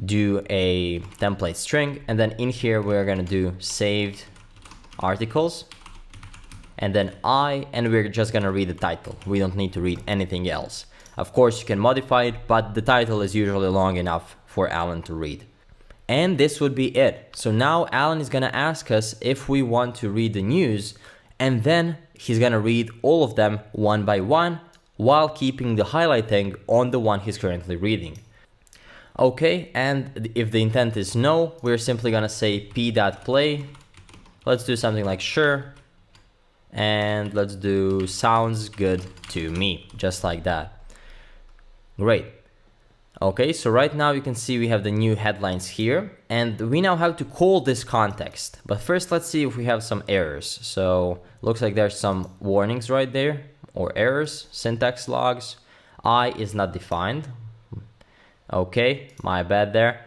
do a template string, and then in here, we're gonna do saved articles, and then I, and we're just gonna read the title. We don't need to read anything else. Of course, you can modify it, but the title is usually long enough for Alan to read. And this would be it. So now Alan is gonna ask us if we want to read the news, and then he's gonna read all of them one by one while keeping the highlighting on the one he's currently reading. Okay, and if the intent is no, we're simply gonna say p.play. Let's do something like sure, and let's do sounds good to me, just like that. Great. Okay, so right now you can see we have the new headlines here, and we now have to call this context. But first, let's see if we have some errors. So looks like there's some warnings right there, or errors, syntax logs. I is not defined. Okay, my bad there.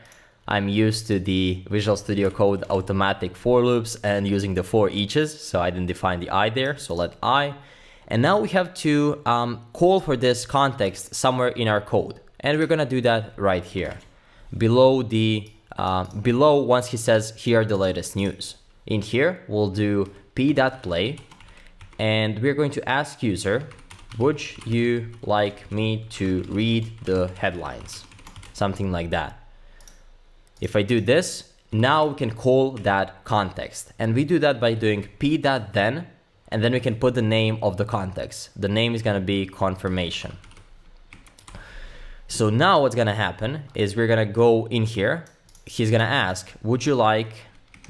I'm used to the Visual Studio Code automatic for loops and using the for eaches, so I didn't define the I there, so let I. And now we have to call for this context somewhere in our code. And we're gonna do that right here. Below once he says, here are the latest news. In here, we'll do p.play, and we're going to ask user, would you like me to read the headlines? Something like that. If I do this, now we can call that context. And we do that by doing p.then, and then we can put the name of the context. The name is gonna be confirmation. So now what's gonna happen is we're gonna go in here. He's gonna ask, would you like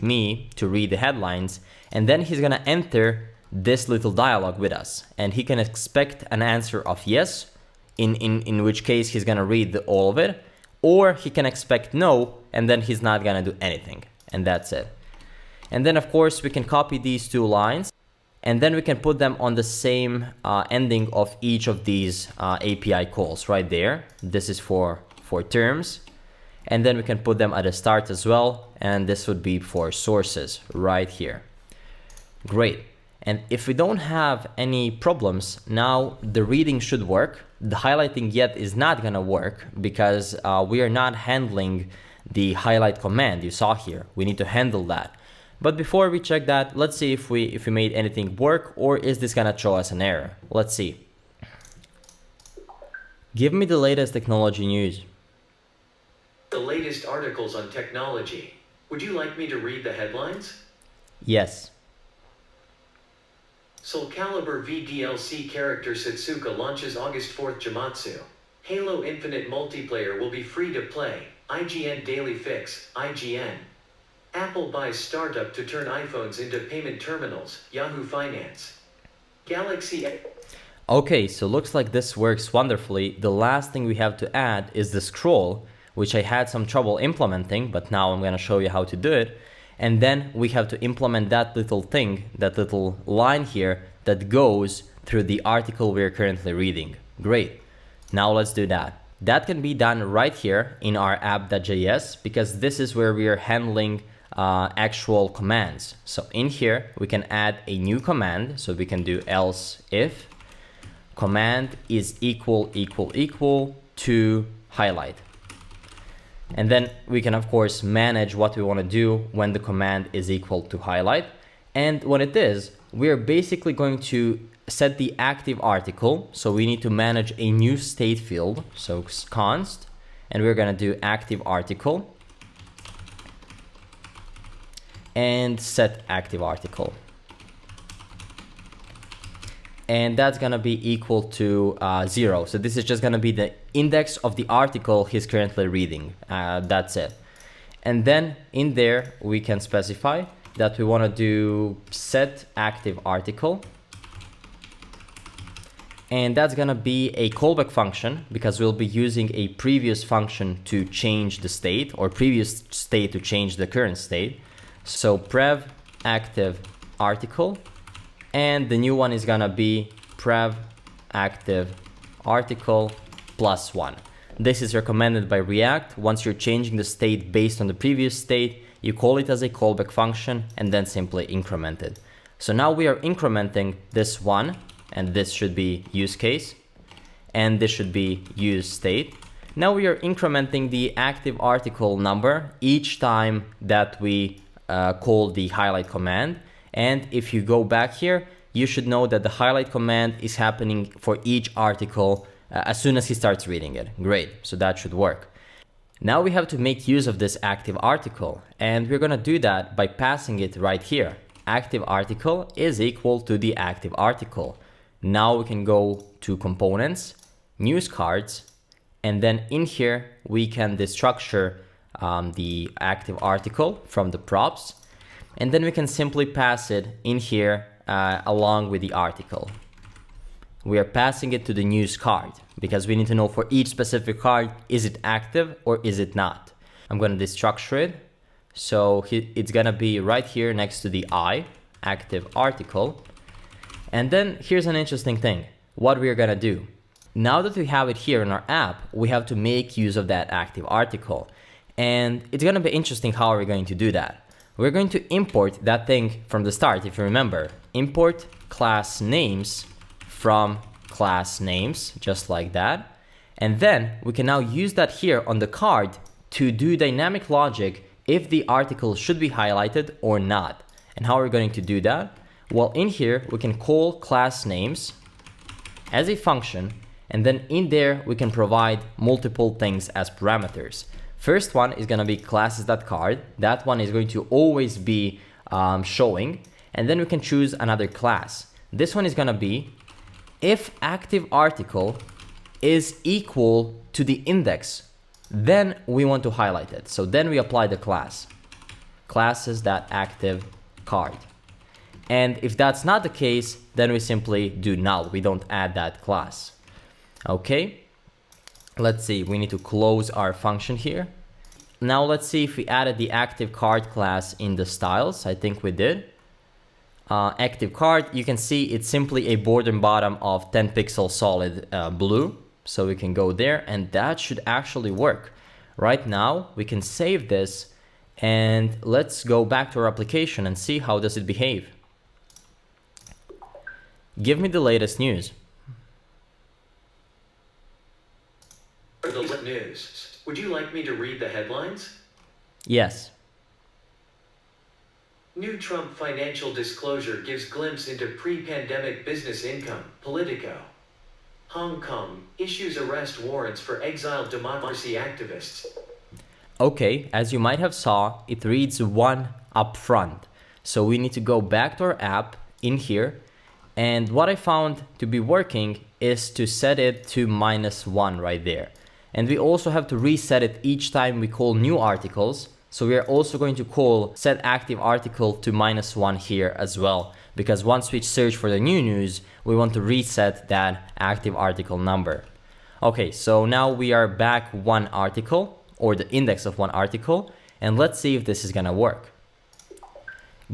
me to read the headlines? And then he's gonna enter this little dialogue with us. And he can expect an answer of yes, in which case he's gonna read all of it. Or he can expect no, and then he's not gonna do anything. And that's it. And then of course we can copy these two lines, and then we can put them on the same ending of each of these API calls right there. This is for terms. And then we can put them at the start as well. And this would be for sources right here. Great. And if we don't have any problems, now the reading should work. The highlighting yet is not gonna work because we are not handling the highlight command you saw here. We need to handle that. But before we check that, let's see if we made anything work, or is this gonna show us an error? Let's see. Give me the latest technology news. The latest articles on technology. Would you like me to read the headlines? Yes. Soul Calibur VDLC character Setsuka launches August 4th. Jamatsu. Halo Infinite multiplayer will be free to play. IGN Daily Fix. IGN. Apple buys startup to turn iPhones into payment terminals. Yahoo Finance. Galaxy. Okay, so looks like this works wonderfully. The last thing we have to add is the scroll, which I had some trouble implementing, but now I'm gonna show you how to do it. And then we have to implement that little thing, that little line here that goes through the article we're currently reading. Great. Now let's do that. That can be done right here in our app.js, because this is where we are handling actual commands. So in here, we can add a new command. So we can do else if command is equal to highlight. And then we can, of course, manage what we want to do when the command is equal to highlight. And when it is, we're basically going to set the active article. So we need to manage a new state field. So const, and we're going to do active article and set active article. And that's gonna be equal to 0. So this is just gonna be the index of the article he's currently reading. That's it. And then in there, we can specify that we wanna do set active article. And that's gonna be a callback function, because we'll be using a previous function to change the state, or previous state to change the current state. So prev active article. And the new one is gonna be prev active article +1. This is recommended by React. Once you're changing the state based on the previous state, you call it as a callback function and then simply increment it. So now we are incrementing this one, and this should be use case, and this should be use state. Now we are incrementing the active article number each time that we call the highlight command. And if you go back here, you should know that the highlight command is happening for each article as soon as he starts reading it. Great, so that should work. Now we have to make use of this active article, and we're gonna do that by passing it right here. Active article is equal to the active article. Now we can go to components, news cards, and then in here we can destructure the active article from the props. And then we can simply pass it in here along with the article. We are passing it to the news card because we need to know for each specific card, is it active or is it not? I'm going to destructure it. So it's going to be right here next to the I, active article. And then here's an interesting thing, what we're going to do. Now that we have it here in our app, we have to make use of that active article. And it's going to be interesting how we're going to do that. We're going to import that thing from the start. If you remember, import class names from class names, just like that. And then we can now use that here on the card to do dynamic logic if the article should be highlighted or not. And how are we going to do that? Well, in here, we can call class names as a function, and then in there, we can provide multiple things as parameters. First one is going to be classes.card. That one is going to always be showing. And then we can choose another class. This one is going to be if active article is equal to the index, then we want to highlight it. So then we apply the class, classes.active card. And if that's not the case, then we simply do null. We don't add that class. Okay. Let's see, we need to close our function here. Now let's see if we added the active card class in the styles. I think we did. Active card, you can see it's simply a border bottom of 10 pixel solid blue. So we can go there and that should actually work. Right now we can save this and let's go back to our application and see how does it behave. Give me the latest news. The news. Would you like me to read the headlines? Yes. New Trump financial disclosure gives glimpse into pre-pandemic business income. Politico. Hong Kong issues arrest warrants for exiled democracy activists. Okay, as you might have saw, it reads 1 up front. So we need to go back to our app in here. And what I found to be working is to set it to -1 right there. And we also have to reset it each time we call new articles. So we are also going to call set active article to -1 here as well. Because once we search for the new news, we want to reset that active article number. Okay, so now we are back 1 article. or the index of one article, and let's see if this is gonna work.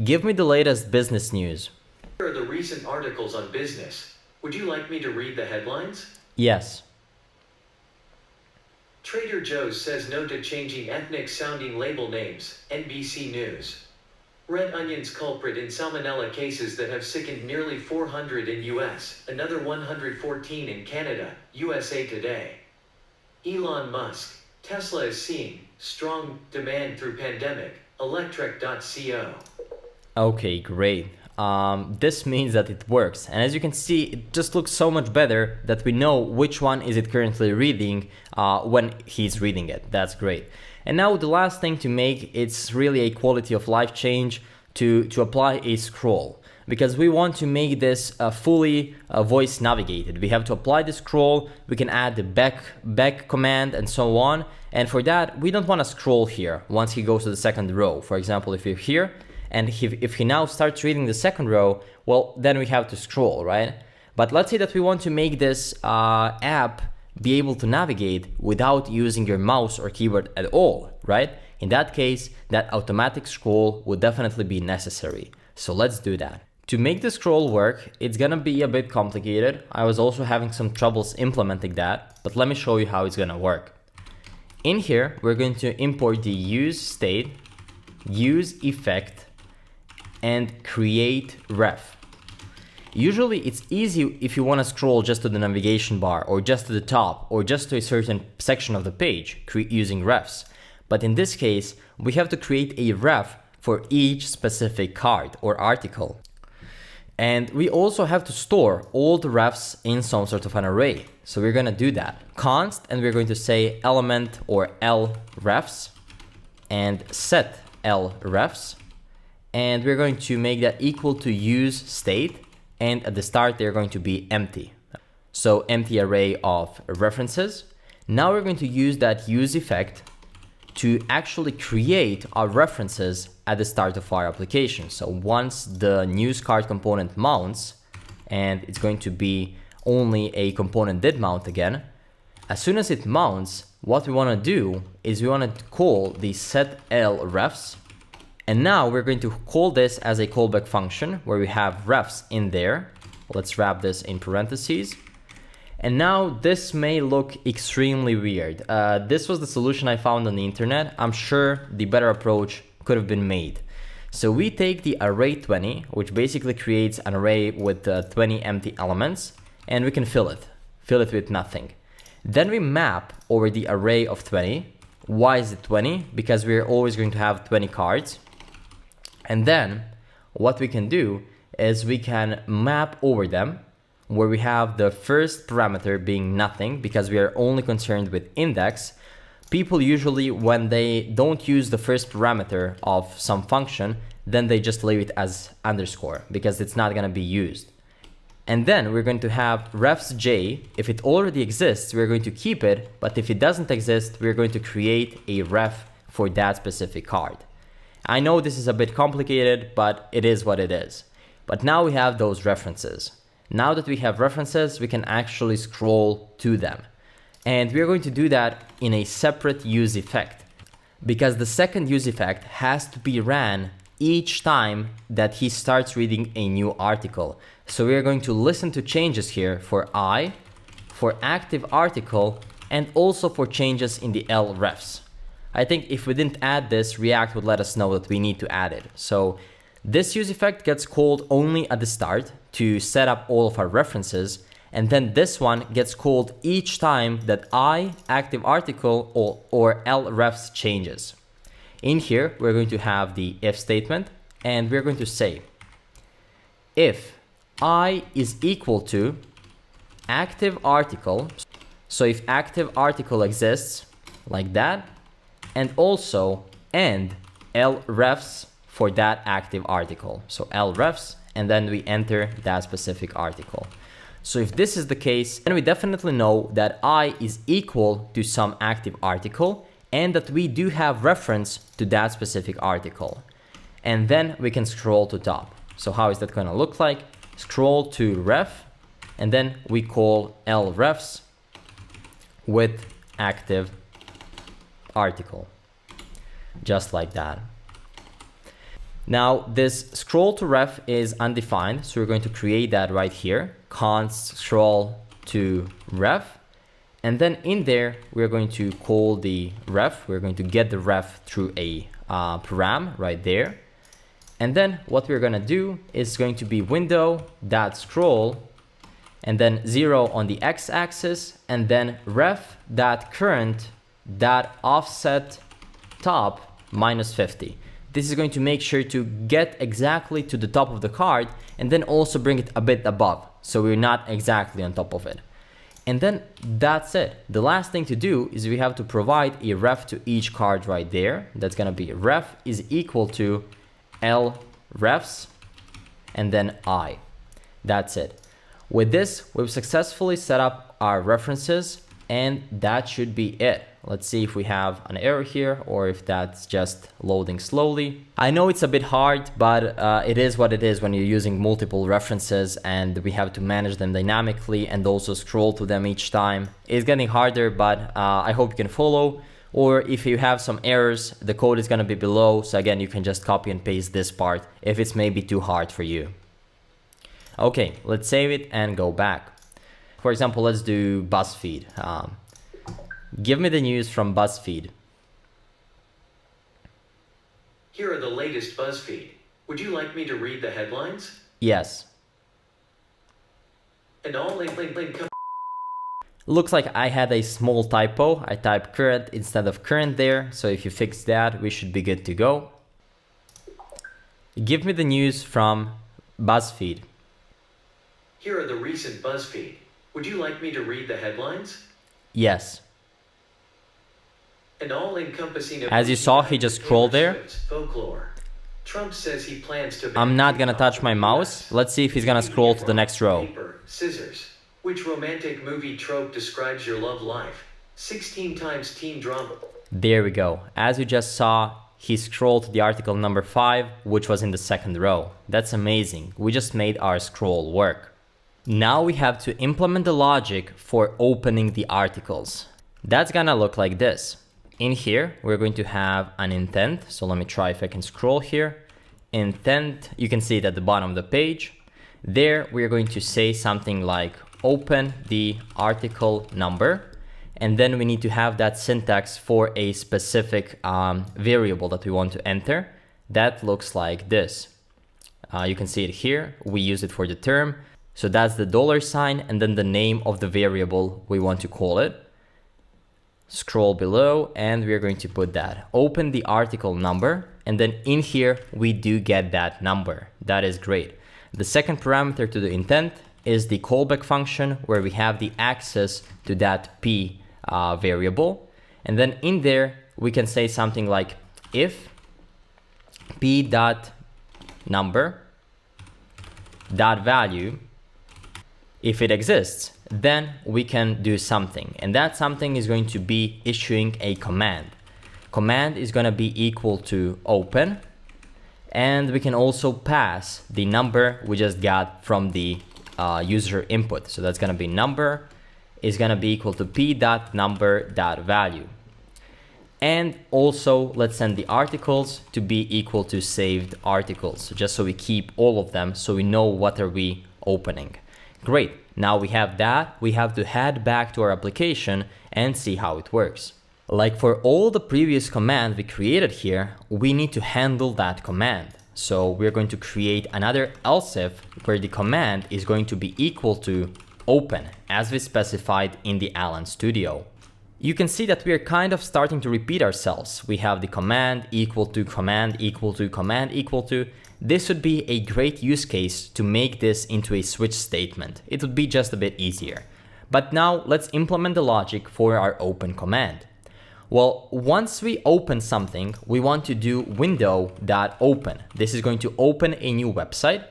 Give me the latest business news. Here are the recent articles on business. Would you like me to read the headlines? Yes. Trader Joe's says no to changing ethnic-sounding label names, NBC News. Red Onion's culprit in salmonella cases that have sickened nearly 400 in US, another 114 in Canada, USA Today. Elon Musk, Tesla is seeing strong demand through pandemic, electric.co. Okay, great. This means that it works, and as you can see, it just looks so much better that we know which one is it currently reading when he's reading it. That's great. And now the last thing to make, it's really a quality of life change to apply a scroll, because we want to make this fully voice navigated. We have to apply the scroll, we can add the back command and so on, and for that we don't want to scroll here once he goes to the second row. For example, if you're here and if he now starts reading the second row, well, then we have to scroll, right? But let's say that we want to make this app be able to navigate without using your mouse or keyboard at all, right? In that case, that automatic scroll would definitely be necessary. So let's do that. To make the scroll work, it's gonna be a bit complicated. I was also having some troubles implementing that, but let me show you how it's gonna work. In here, we're going to import the use state, use effect, and create ref. Usually it's easy if you want to scroll just to the navigation bar or just to the top or just to a certain section of the page using refs. But in this case, we have to create a ref for each specific card or article. And we also have to store all the refs in some sort of an array. So we're going to do that. Const, and we're going to say element or L refs and set L refs. And we're going to make that equal to use state. And at the start, they're going to be empty. So empty array of references. Now we're going to use that use effect to actually create our references at the start of our application. So once the news card component mounts, and it's going to be only a component did mount again, as soon as it mounts, what we want to do is we want to call the set L refs. And now we're going to call this as a callback function where we have refs in there. Let's wrap this in parentheses. And now this may look extremely weird. This was the solution I found on the internet. I'm sure the better approach could have been made. So we take the array 20, which basically creates an array with 20 empty elements, and we can fill it with nothing. Then we map over the array of 20. Why is it 20? Because we're always going to have 20 cards. And then what we can do is we can map over them where we have the first parameter being nothing because we are only concerned with index. People usually, when they don't use the first parameter of some function, then they just leave it as underscore because it's not going to be used. And then we're going to have refs j. If it already exists, we're going to keep it. But if it doesn't exist, we're going to create a ref for that specific card. I know this is a bit complicated, but it is what it is. But now we have those references. Now that we have references, we can actually scroll to them. And we're going to do that in a separate use effect because the second use effect has to be ran each time that he starts reading a new article. So we're going to listen to changes here for I, for active article, and also for changes in the L refs. I think if we didn't add this, React would let us know that we need to add it. So this use effect gets called only at the start to set up all of our references. And then this one gets called each time that I, active article, or L refs changes. In here, we're going to have the if statement, and we're going to say, if I is equal to active article, so if active article exists, like that, and also and L refs for that active article. So L refs, and then we enter that specific article. So if this is the case, then we definitely know that I is equal to some active article and that we do have reference to that specific article. And then we can scroll to top. So how is that going to look like? Scroll to ref, and then we call L refs with active article, just like that. Now this scroll to ref is undefined, so we're going to create that right here, const scroll to ref, and then in there we're going to call the ref. We're going to get the ref through a param right there, and then what we're going to do is going to be window.scroll and then 0 on the x-axis, and then ref.current.offset top -50. This is going to make sure to get exactly to the top of the card and then also bring it a bit above, so we're not exactly on top of it. And then that's it. The last thing to do is we have to provide a ref to each card right there. That's gonna be ref is equal to L refs and then I. That's it. With this, we've successfully set up our references, and that should be it. Let's see if we have an error here or if that's just loading slowly. I know it's a bit hard, but it is what it is when you're using multiple references and we have to manage them dynamically and also scroll to them each time. It's getting harder, but I hope you can follow. Or if you have some errors, the code is gonna be below. So again, you can just copy and paste this part if it's maybe too hard for you. Okay, let's save it and go back. For example, let's do BuzzFeed. Give me the news from BuzzFeed. Here are the latest BuzzFeed. Would you like me to read the headlines? Yes. And all link. Looks like I had a small typo. I typed current instead of current there. So if you fix that, we should be good to go. Give me the news from BuzzFeed. Here are the recent BuzzFeed. Would you like me to read the headlines? Yes. And all-encompassing. As you saw, he just scrolled there. Folklore. Trump says he plans to. I'm not gonna touch my mouse. Let's see if he's gonna scroll to the next row. Paper, scissors. Which romantic movie trope describes your love life? 16 times teen drama. There we go. As you just saw, he scrolled to the article number 5, which was in the second row. That's amazing. We just made our scroll work. Now we have to implement the logic for opening the articles. That's gonna look like this. In here, we're going to have an intent. So let me try if I can scroll here. Intent, you can see it at the bottom of the page. There, we're going to say something like open the article number. And then we need to have that syntax for a specific variable that we want to enter. That looks like this. You can see it here. We use it for the term. So that's the $sign and then the name of the variable we want to call it. Scroll below and we're going to put that. Open the article number, and then in here we do get that number. That is great. The second parameter to the intent is the callback function, where we have the access to that p variable. And then in there we can say something like if p dot number dot value, if it exists, then we can do something, and that something is going to be issuing a command. Command is going to be equal to open, and we can also pass the number we just got from the user input. So that's going to be number is going to be equal to p.number.value. And also let's send the articles to be equal to saved articles, so just so we keep all of them so we know what are we opening. Great. Now we have that, we have to head back to our application and see how it works. Like for all the previous commands we created here, we need to handle that command. So we're going to create another else if where the command is going to be equal to open, as we specified in the Allen Studio. You can see that we are kind of starting to repeat ourselves. We have the command equal to command equal to command equal to. This would be a great use case to make this into a switch statement. It would be just a bit easier. But now let's implement the logic for our open command. Well, once we open something, we want to do window.open. This is going to open a new website,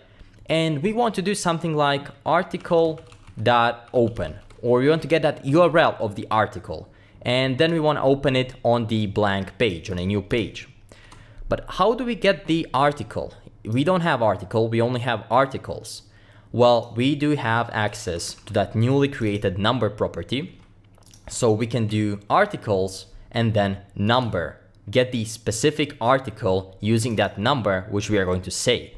and we want to do something like article.open, or we want to get that URL of the article, and then we want to open it on the blank page, on a new page. But how do we get the article? We don't have article, we only have articles. Well, we do have access to that newly created number property. So we can do articles and then number. Get the specific article using that number which we are going to say.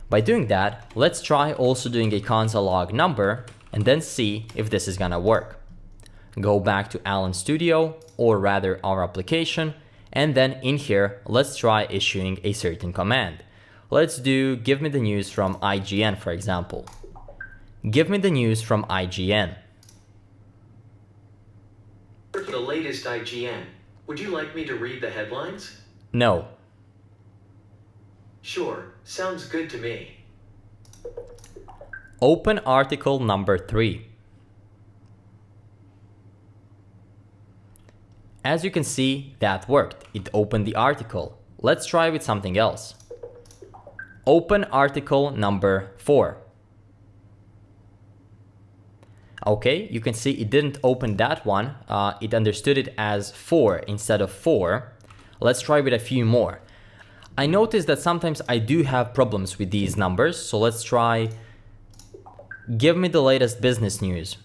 By doing that, let's try also doing a console log number and then see if this is gonna work. Go back to Allen Studio, or rather our application, and then in here, let's try issuing a certain command. Let's do give me the news from IGN, for example. Give me the news from IGN. The latest IGN. Would you like me to read the headlines? No. Sure, sounds good to me. Open article number 3. As you can see, that worked. It opened the article. Let's try with something else. Open article number 4. Okay, you can see it didn't open that one. It understood it as 4 instead of 4. Let's try with a few more. I noticed that sometimes I do have problems with these numbers, so let's try give me the latest business news.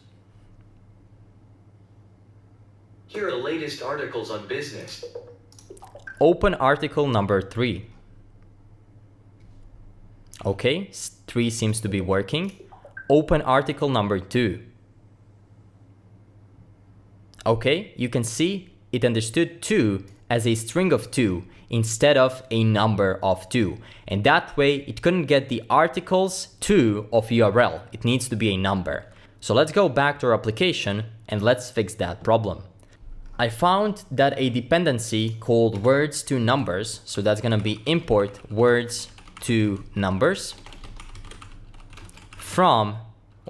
Here are the latest articles on business. Open article number 3. Okay, 3 seems to be working. Open article number 2. Okay, you can see it understood 2 as a string of 2 instead of a number of 2. And that way it couldn't get the articles 2 of URL. It needs to be a number. So let's go back to our application and let's fix that problem. I found that a dependency called words to numbers, so that's gonna be import words to numbers from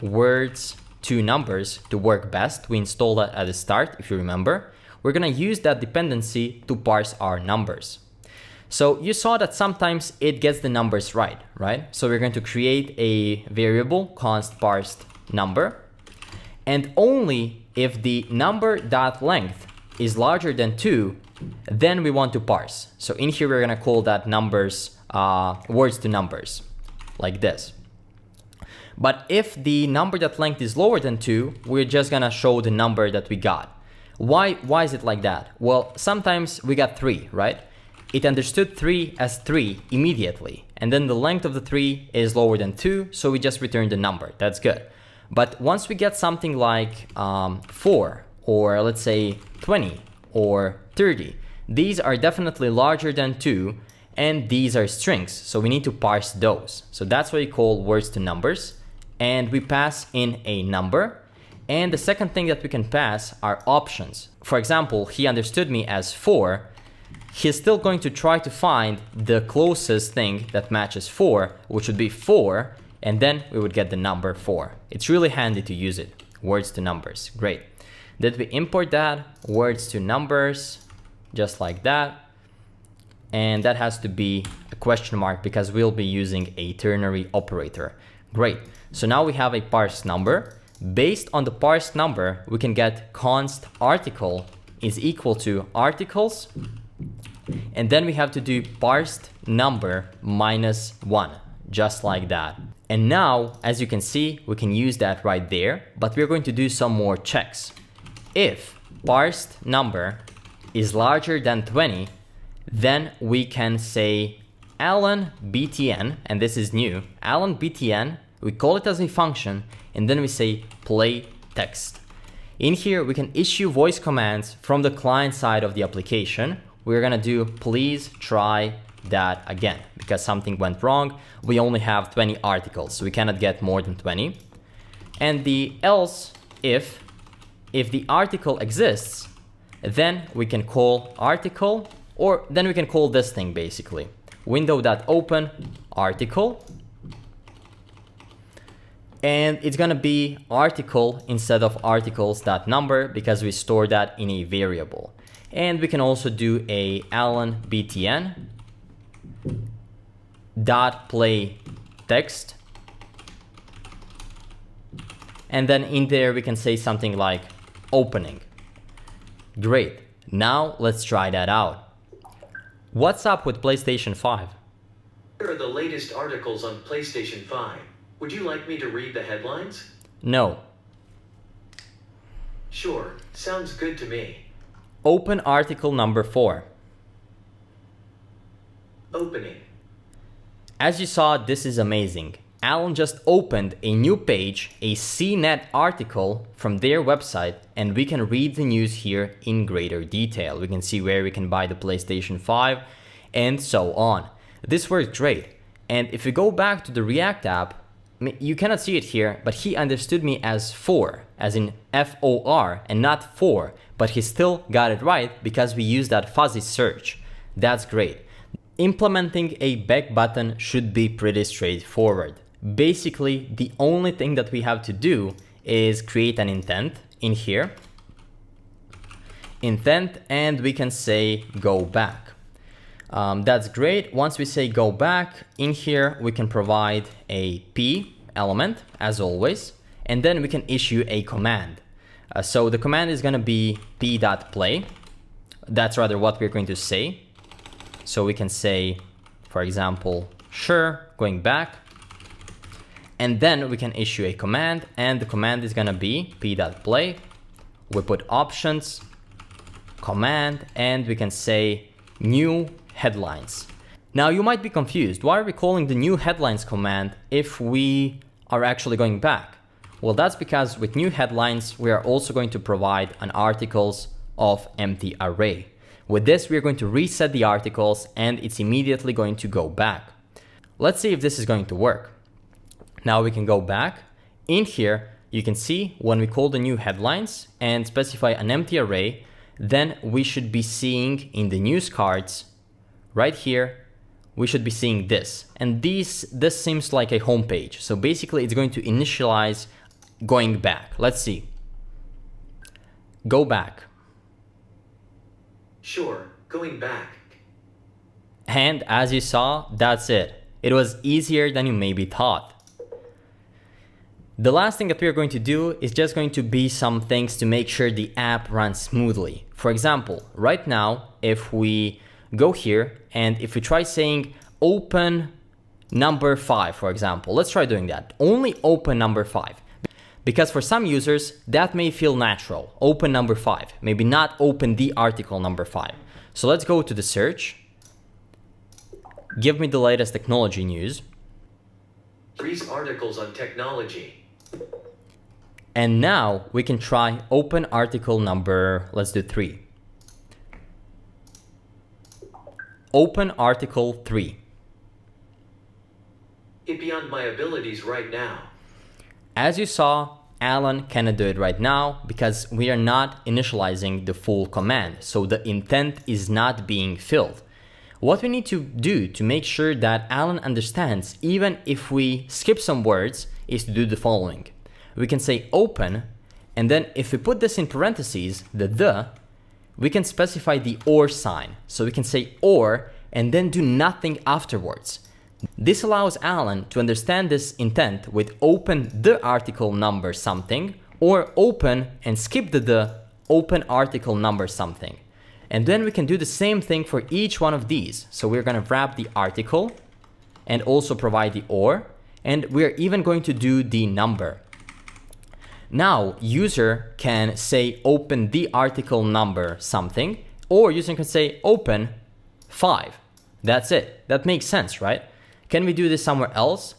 words to numbers to work best. We installed that at the start, if you remember. We're gonna use that dependency to parse our numbers. So you saw that sometimes it gets the numbers right? So we're going to create a variable const parsed number, and only if the number.length is larger than 2, then we want to parse. So in here we're gonna call that numbers words to numbers, like this. But if the number.length is lower than 2, we're just gonna show the number that we got. Why is it like that? Well, sometimes we got 3, right? It understood 3 as 3 immediately, and then the length of the 3 is lower than 2, so we just return the number. That's good. But once we get something like 4, or let's say 20 or 30, these are definitely larger than 2, and these are strings, so we need to parse those. So that's what we call words to numbers, and we pass in a number. And the second thing that we can pass are options. For example, he understood me as 4. He's still going to try to find the closest thing that matches 4, which would be 4, and then we would get the number 4. It's really handy to use it. Words to numbers, great. Did we import that? Words to numbers, just like that. And that has to be a question mark because we'll be using a ternary operator. Great, so now we have a parsed number. Based on the parsed number, we can get const article is equal to articles, and then we have to do parsed number minus 1, just like that. And now, as you can see, we can use that right there, but we're going to do some more checks. If parsed number is larger than 20, then we can say Allen btn, and this is new, Allen btn, we call it as a function, and then we say play text. In here, we can issue voice commands from the client side of the application. We're gonna do please try that again, because something went wrong. We only have 20 articles, so we cannot get more than 20. And the else if the article exists, then we can call article, or then we can call this thing basically. Window.open article, and it's gonna be article instead of articles.number because we store that in a variable. And we can also do a Allen btn dot play text, and then in there we can say something like opening. Great, now let's try that out. What's up with PlayStation 5? Here are the latest articles on PlayStation 5. Would you like me to read the headlines? No. Sure, sounds good to me. Open article number 4. Opening. As you saw, this is amazing. Alan just opened a new page, a CNET article from their website, and we can read the news here in greater detail. We can see where we can buy the PlayStation 5 and so on. This works great. And if we go back to the React app, you cannot see it here, but he understood me as 4, as in F-O-R and not 4, but he still got it right because we use that fuzzy search. That's great. Implementing a back button should be pretty straightforward. Basically, the only thing that we have to do is create an intent in here. Intent, and we can say go back. That's great. Once we say go back, in here we can provide a P element as always, and then we can issue a command. So the command is going to be p.play. That's rather what we're going to say. So we can say, for example, sure, going back. And then we can issue a command, and the command is going to be p.play. We put options, command, and we can say new headlines. Now you might be confused. Why are we calling the new headlines command if we are actually going back? Well, that's because with new headlines, we are also going to provide an articles of empty array. With this, we're going to reset the articles and it's immediately going to go back. Let's see if this is going to work. Now we can go back. In here, you can see when we call the new headlines and specify an empty array, then we should be seeing in the news cards right here, we should be seeing this. And this seems like a home page. So basically it's going to initialize going back. Let's see. Go back. Sure, going back. And as you saw, that's it. It was easier than you maybe thought. The last thing that we're going to do is just going to be some things to make sure the app runs smoothly. For example, right now, if we go here and if we try saying open number 5, for example, let's try doing that. Only open number 5. Because for some users, that may feel natural. Open number 5, maybe not open the article number 5. So let's go to the search. Give me the latest technology news. 3 articles on technology. And now we can try open article number, let's do 3. Open article 3. It beyond my abilities right now. As you saw, Alan cannot do it right now because we are not initializing the full command. So the intent is not being filled. What we need to do to make sure that Alan understands, even if we skip some words, is to do the following. We can say open, and then if we put this in parentheses, we can specify the or sign. So we can say or, and then do nothing afterwards. This allows Alan to understand this intent with open the article number something, or open and skip the open article number something. And then we can do the same thing for each one of these. So we're going to wrap the article and also provide the or, and we're even going to do the number. Now, user can say open the article number something, or user can say open 5. That's it. That makes sense, right? Can we do this somewhere else?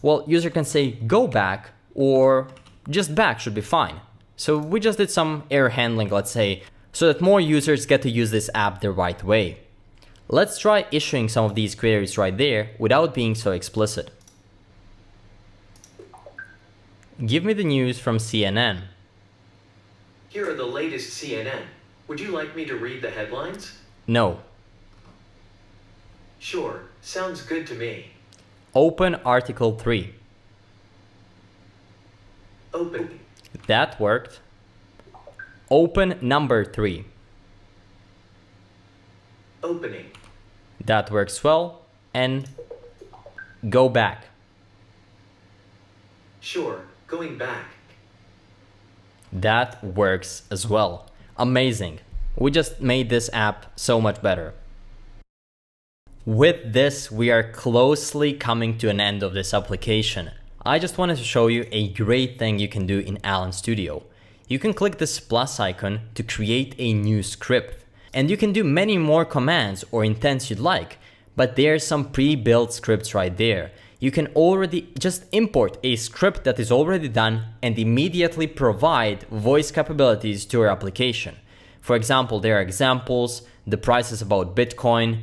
Well, user can say go back, or just back should be fine. So we just did some error handling, let's say, so that more users get to use this app the right way. Let's try issuing some of these queries right there without being so explicit. Give me the news from CNN. Here are the latest CNN. Would you like me to read the headlines? No. Sure, sounds good to me. Open article 3. Open. That worked. Open number 3. Opening. That works well. And go back. Sure, going back. That works as well. Amazing. We just made this app so much better. With this, we are closely coming to an end of this application. I just wanted to show you a great thing you can do in Alan Studio. you can click this plus icon to create a new script. And you can do many more commands or intents you'd like, but there's some pre-built scripts right there. You can already just import a script that is already done and immediately provide voice capabilities to your application. For example, there are examples, the prices about Bitcoin,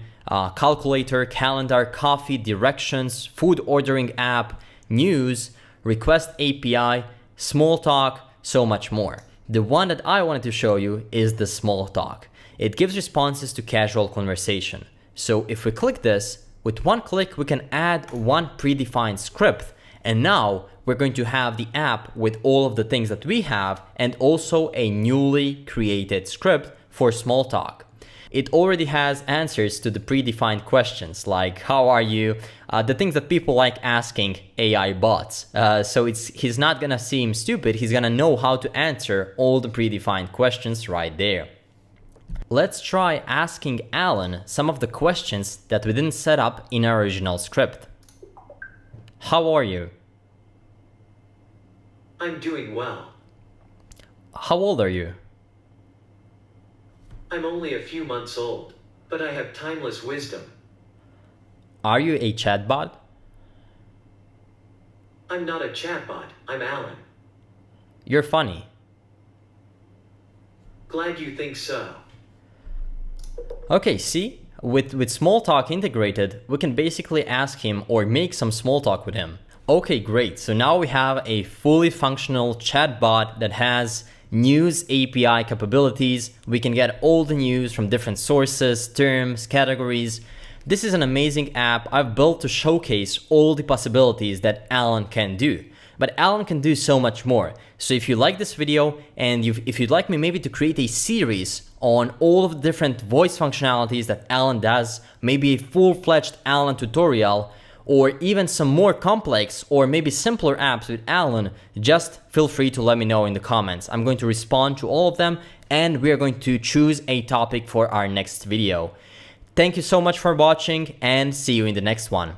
calculator, calendar, coffee, directions, food ordering app, news, request API, small talk, so much more. The one that I wanted to show you is the small talk. It gives responses to casual conversation. So if we click this, with one click, we can add one predefined script, and now we're going to have the app with all of the things that we have and also a newly created script for small talk. It already has answers to the predefined questions like how are you, the things that people like asking AI bots. So he's not gonna seem stupid, he's gonna know how to answer all the predefined questions right there. Let's try asking Alan some of the questions that we didn't set up in our original script. How are you? I'm doing well. How old are you? I'm only a few months old, but I have timeless wisdom. Are you a chatbot? I'm not a chatbot, I'm Alan. You're funny. Glad you think so. Okay, see? With small talk integrated, we can basically ask him or make some small talk with him. Okay, great. So now we have a fully functional chatbot that has news API capabilities. We can get all the news from different sources, terms, categories. This is an amazing app I've built to showcase all the possibilities that Alan can do. But Alan can do so much more. So if you like this video and if you'd like me maybe to create a series on all of the different voice functionalities that Alan does, maybe a full-fledged Alan tutorial, or even some more complex or maybe simpler apps with Alan, just feel free to let me know in the comments. I'm going to respond to all of them and we are going to choose a topic for our next video. Thank you so much for watching and see you in the next one.